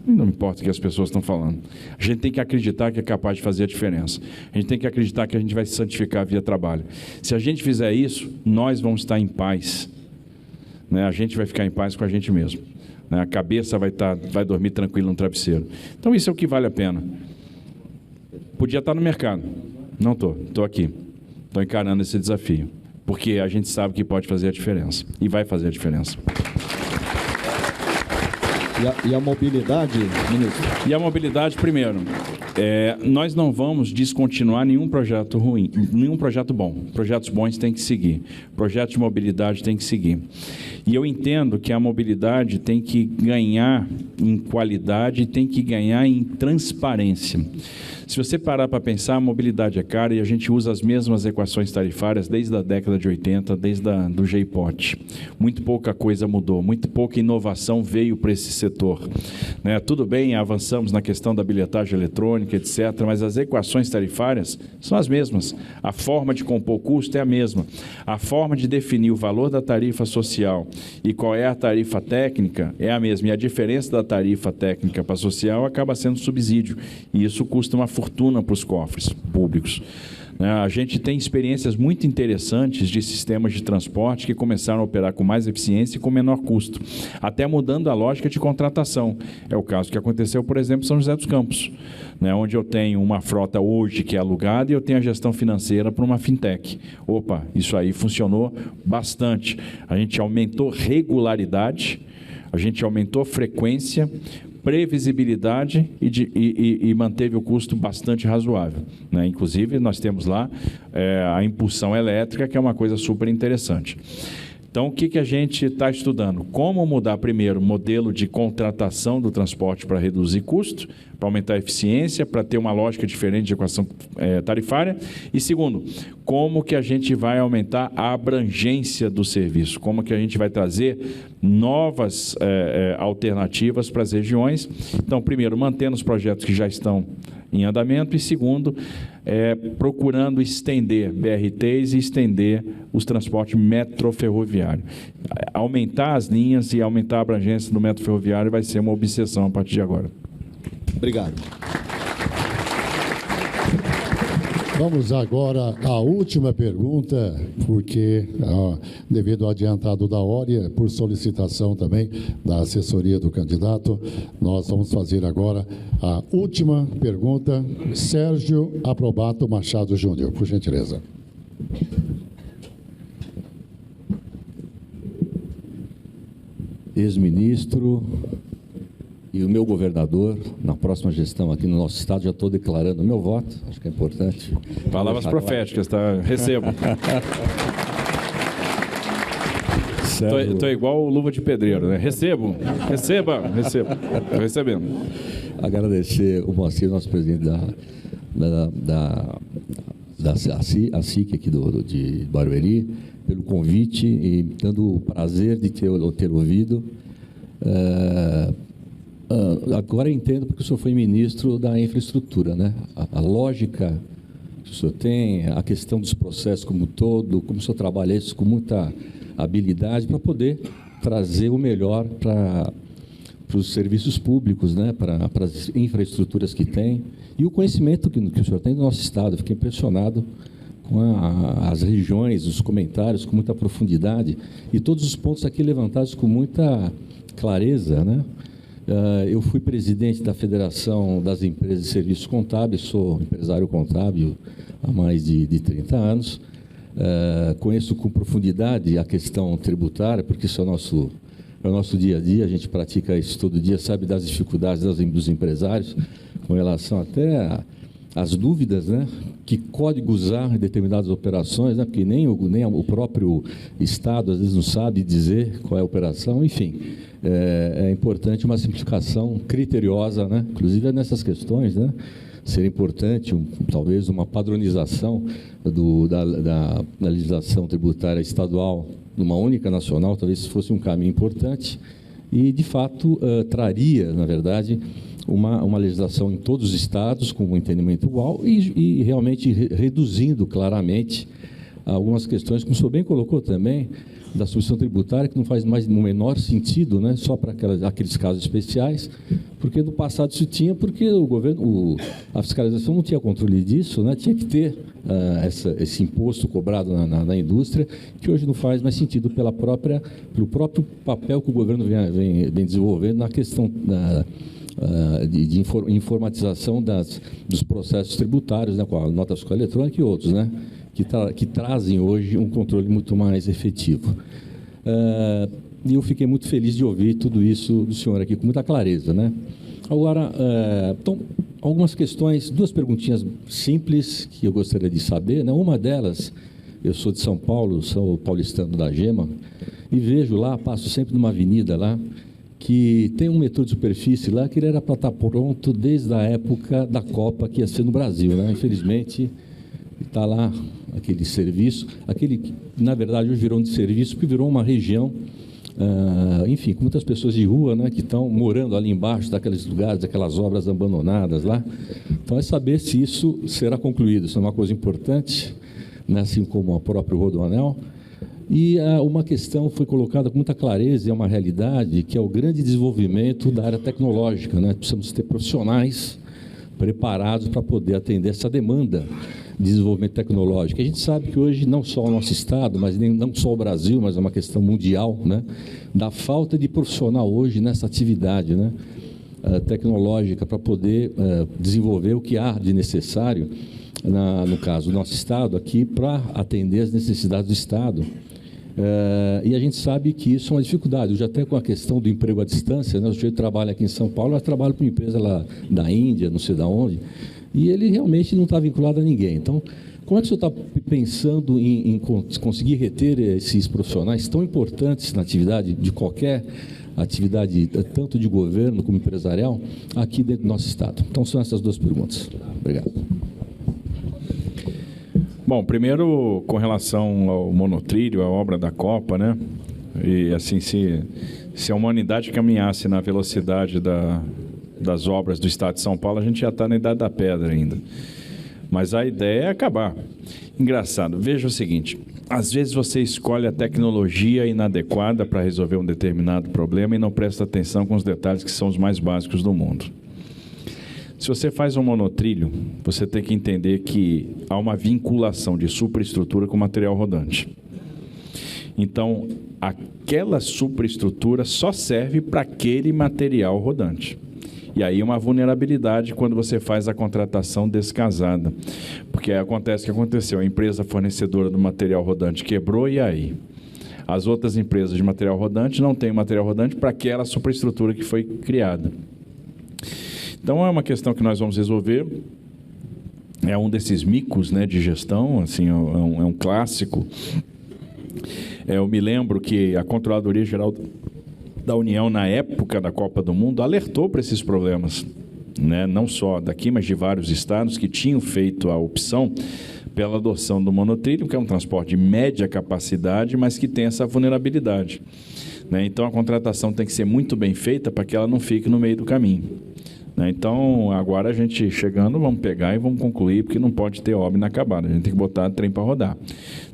Não importa o que as pessoas estão falando. A gente tem que acreditar que é capaz de fazer a diferença. A gente tem que acreditar que a gente vai se santificar via trabalho. Se a gente fizer isso, nós vamos estar em paz. Né? A gente vai ficar em paz com a gente mesmo. Né? A cabeça vai dormir tranquilo no travesseiro. Então, isso é o que vale a pena. Podia estar no mercado. Não estou. Estou aqui. Estou encarando esse desafio. Porque a gente sabe que pode fazer a diferença. E vai fazer a diferença. E a mobilidade, ministro? E a mobilidade, primeiro, nós não vamos descontinuar nenhum projeto ruim, nenhum projeto bom. Projetos bons têm que seguir. Projetos de mobilidade têm que seguir. E eu entendo que a mobilidade tem que ganhar em qualidade e tem que ganhar em transparência. Se você parar para pensar, a mobilidade é cara e a gente usa as mesmas equações tarifárias desde a década de 80, desde do GIPOT. Muito pouca coisa mudou, muito pouca inovação veio para esse setor. Né? Tudo bem, avançamos na questão da bilhetagem eletrônica, etc., mas as equações tarifárias são as mesmas. A forma de compor o custo é a mesma. A forma de definir o valor da tarifa social e qual é a tarifa técnica é a mesma. E a diferença da tarifa técnica para a social acaba sendo subsídio. E isso custa uma fortuna para os cofres públicos. A gente tem experiências muito interessantes de sistemas de transporte que começaram a operar com mais eficiência e com menor custo, até mudando a lógica de contratação. É o caso que aconteceu, por exemplo, em São José dos Campos, onde eu tenho uma frota hoje que é alugada e eu tenho a gestão financeira para uma fintech. Opa, isso aí funcionou bastante. A gente aumentou regularidade, a gente aumentou frequência, previsibilidade e manteve o custo bastante razoável. Né? Inclusive, nós temos lá a impulsão elétrica, que é uma coisa super interessante. Então, o que a gente está estudando? Como mudar, primeiro, o modelo de contratação do transporte para reduzir custo, para aumentar a eficiência, para ter uma lógica diferente de equação tarifária. E, segundo, como que a gente vai aumentar a abrangência do serviço, como que a gente vai trazer novas alternativas para as regiões. Então, primeiro, mantendo os projetos que já estão em andamento e, segundo, procurando estender BRTs e estender os transportes metroferroviários. Aumentar as linhas e aumentar a abrangência do metro ferroviário vai ser uma obsessão a partir de agora. Obrigado. Vamos agora à última pergunta, porque, devido ao adiantado da hora e por solicitação também da assessoria do candidato, nós vamos fazer agora a última pergunta. Sérgio Aprobato Machado Júnior, por gentileza. Ex-ministro e o meu governador, na próxima gestão aqui no nosso estado, já estou declarando o meu voto, acho que é importante. Palavras proféticas, tá? Recebo. Estou igual o luva de pedreiro, né? Recebo. Estou recebendo. Agradecer o Moacir, nosso presidente da SIC aqui de Barueri, pelo convite e dando o prazer de ter ouvido. Agora eu entendo porque o senhor foi ministro da infraestrutura, né? A lógica que o senhor tem, a questão dos processos como um todo, como o senhor trabalha isso com muita habilidade para poder trazer o melhor para os serviços públicos, né? Para as infraestruturas que tem e o conhecimento que o senhor tem do nosso estado. Fiquei impressionado as regiões, os comentários com muita profundidade e todos os pontos aqui levantados com muita clareza, né? Eu fui presidente da Federação das Empresas de Serviços Contábeis, sou empresário contábil há mais de 30 anos. Conheço com profundidade a questão tributária, porque isso é o nosso dia a dia, a gente pratica isso todo dia, sabe das dificuldades dos empresários com relação até às dúvidas, né? Que códigos há em determinadas operações, né? Porque nem o próprio Estado, às vezes, não sabe dizer qual é a operação, enfim. É importante uma simplificação criteriosa, né? Inclusive nessas questões, né? Seria importante, talvez, uma padronização da legislação tributária estadual numa única nacional, talvez fosse um caminho importante e, de fato, traria, na verdade, uma legislação em todos os estados com um entendimento igual e realmente reduzindo claramente algumas questões, como o senhor bem colocou também, da substituição tributária, que não faz mais no menor sentido, né, só para aqueles casos especiais, porque no passado se tinha, porque o governo, a fiscalização não tinha controle disso, né, tinha que ter esse imposto cobrado na indústria, que hoje não faz mais sentido pelo próprio papel que o governo vem desenvolvendo na questão de informatização dos processos tributários, né, com a nota fiscal eletrônica e outros, né, que trazem hoje um controle muito mais efetivo. E eu fiquei muito feliz de ouvir tudo isso do senhor aqui, com muita clareza, né? Agora, então, algumas questões, duas perguntinhas simples que eu gostaria de saber, né? Uma delas, eu sou de São Paulo, sou paulistano da Gema, e vejo lá, passo sempre numa avenida lá, que tem um metrô de superfície lá, que ele era para estar pronto desde a época da Copa, que ia ser no Brasil, né? Infelizmente, está lá aquele serviço, aquele que, na verdade, hoje virou um de serviço, porque virou uma região, enfim, com muitas pessoas de rua, né, que estão morando ali embaixo daqueles lugares, daquelas obras abandonadas lá. Então, é saber se isso será concluído. Isso é uma coisa importante, né, assim como o próprio Rodoanel. E uma questão foi colocada com muita clareza, e é uma realidade, que é o grande desenvolvimento da área tecnológica, né? Precisamos ter profissionais preparados para poder atender essa demanda de desenvolvimento tecnológico. A gente sabe que hoje, não só o nosso Estado, mas não só o Brasil, mas é uma questão mundial, né, da falta de profissional hoje nessa atividade, né, tecnológica, para poder desenvolver o que há de necessário, no caso do nosso Estado, aqui, para atender as necessidades do Estado. E a gente sabe que isso é uma dificuldade. Hoje, até com a questão do emprego à distância, né, o sujeito trabalha aqui em São Paulo, mas trabalha para uma empresa lá da Índia, não sei de onde, e ele realmente não está vinculado a ninguém. Então, como é que o senhor está pensando em conseguir reter esses profissionais tão importantes na atividade, de qualquer atividade, tanto de governo como empresarial, aqui dentro do nosso Estado? Então, são essas duas perguntas. Obrigado. Bom, primeiro, com relação ao monotrilho, a obra da Copa, né? E, assim, se a humanidade caminhasse na velocidade das obras do Estado de São Paulo, a gente já está na Idade da Pedra ainda. Mas a ideia é acabar. Engraçado, veja o seguinte, às vezes você escolhe a tecnologia inadequada para resolver um determinado problema e não presta atenção com os detalhes que são os mais básicos do mundo. Se você faz um monotrilho, você tem que entender que há uma vinculação de superestrutura com material rodante. Então, aquela superestrutura só serve para aquele material rodante. E aí uma vulnerabilidade quando você faz a contratação descasada. Porque aí acontece o que aconteceu, a empresa fornecedora do material rodante quebrou, e aí? As outras empresas de material rodante não têm material rodante para aquela superestrutura que foi criada. Então, é uma questão que nós vamos resolver. É um desses micos, né, de gestão, assim, é um clássico. Eu me lembro que a Controladoria Geral da União, na época da Copa do Mundo, alertou para esses problemas, né, não só daqui, mas de vários estados que tinham feito a opção pela adoção do monotrilho, que é um transporte de média capacidade, mas que tem essa vulnerabilidade, né? Então, a contratação tem que ser muito bem feita para que ela não fique no meio do caminho. Então, agora a gente chegando, vamos pegar e vamos concluir, porque não pode ter obra inacabada. A gente tem que botar trem para rodar.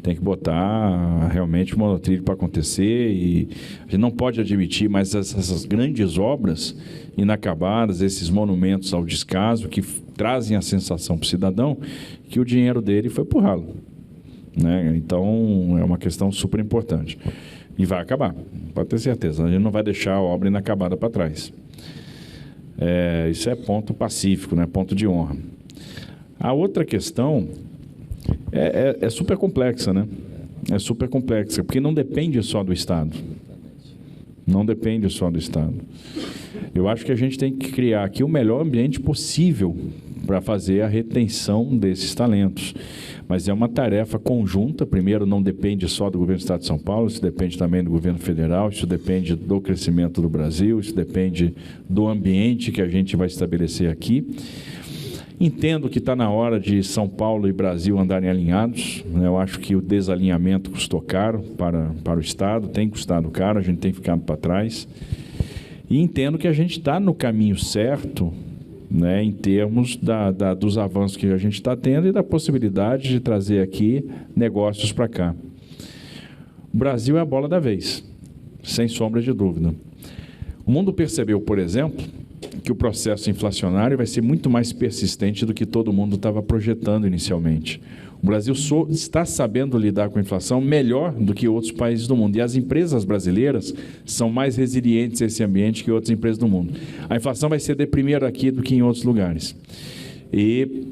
Tem que botar realmente o monotrilho para acontecer, e a gente não pode admitir mais essas grandes obras inacabadas, esses monumentos ao descaso, que trazem a sensação para o cidadão que o dinheiro dele foi para o ralo, né? Então, é uma questão super importante. E vai acabar, pode ter certeza. A gente não vai deixar a obra inacabada para trás. Isso é ponto pacífico, né? Ponto de honra. A outra questão é super complexa, né? É super complexa, porque não depende só do Estado. Não depende só do Estado. Eu acho que a gente tem que criar aqui o melhor ambiente possível para fazer a retenção desses talentos. Mas é uma tarefa conjunta. Primeiro, não depende só do governo do Estado de São Paulo, isso depende também do governo federal, isso depende do crescimento do Brasil, isso depende do ambiente que a gente vai estabelecer aqui. Entendo que está na hora de São Paulo e Brasil andarem alinhados, né? Eu acho que o desalinhamento custou caro para o Estado, tem custado caro, a gente tem ficado para trás. E entendo que a gente está no caminho certo, né, em termos dos avanços que a gente está tendo e da possibilidade de trazer aqui negócios para cá. O Brasil é a bola da vez, sem sombra de dúvida. O mundo percebeu, por exemplo, que o processo inflacionário vai ser muito mais persistente do que todo mundo estava projetando inicialmente. O Brasil está sabendo lidar com a inflação melhor do que outros países do mundo. E as empresas brasileiras são mais resilientes a esse ambiente que outras empresas do mundo. A inflação vai ser primeiro aqui do que em outros lugares. E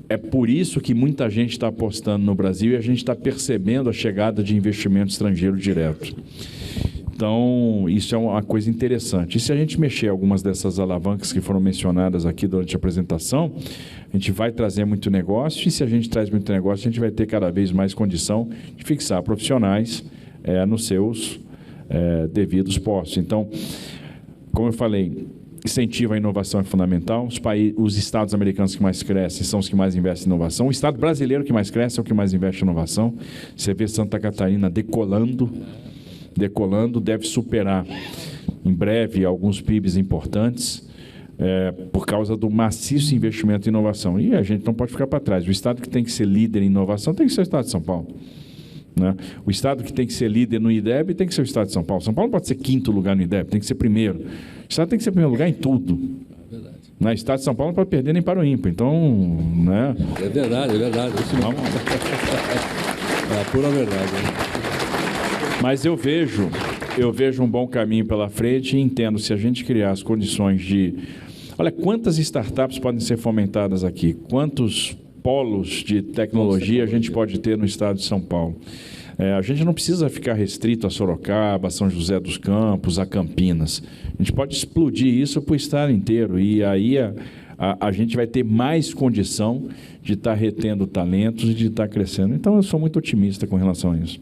é por isso que muita gente está apostando no Brasil e a gente está percebendo a chegada de investimento estrangeiro direto. Então, isso é uma coisa interessante. E se a gente mexer algumas dessas alavancas que foram mencionadas aqui durante a apresentação, a gente vai trazer muito negócio, e se a gente traz muito negócio, a gente vai ter cada vez mais condição de fixar profissionais nos seus devidos postos. Então, como eu falei, incentivo à inovação é fundamental. Os estados americanos que mais crescem são os que mais investem em inovação. O estado brasileiro que mais cresce é o que mais investe em inovação. Você vê Santa Catarina decolando, deve superar em breve alguns PIBs importantes por causa do maciço investimento em inovação. E a gente não pode ficar para trás. O estado que tem que ser líder em inovação tem que ser o estado de São Paulo, né? O estado que tem que ser líder no IDEB tem que ser o estado de São Paulo. São Paulo não pode ser quinto lugar no IDEB, tem que ser primeiro. O estado tem que ser primeiro lugar em tudo. O estado de São Paulo não pode perder nem para o ímpar. Então, né? É verdade. Isso não. É a pura verdade, né? Mas eu vejo um bom caminho pela frente e entendo, se a gente criar as condições de... Olha, quantas startups podem ser fomentadas aqui? Quantos polos de tecnologia a gente pode ter no estado de São Paulo? A gente não precisa ficar restrito a Sorocaba, a São José dos Campos, a Campinas. A gente pode explodir isso para o estado inteiro. E aí a gente vai ter mais condição de estar retendo talentos e de estar crescendo. Então, eu sou muito otimista com relação a isso.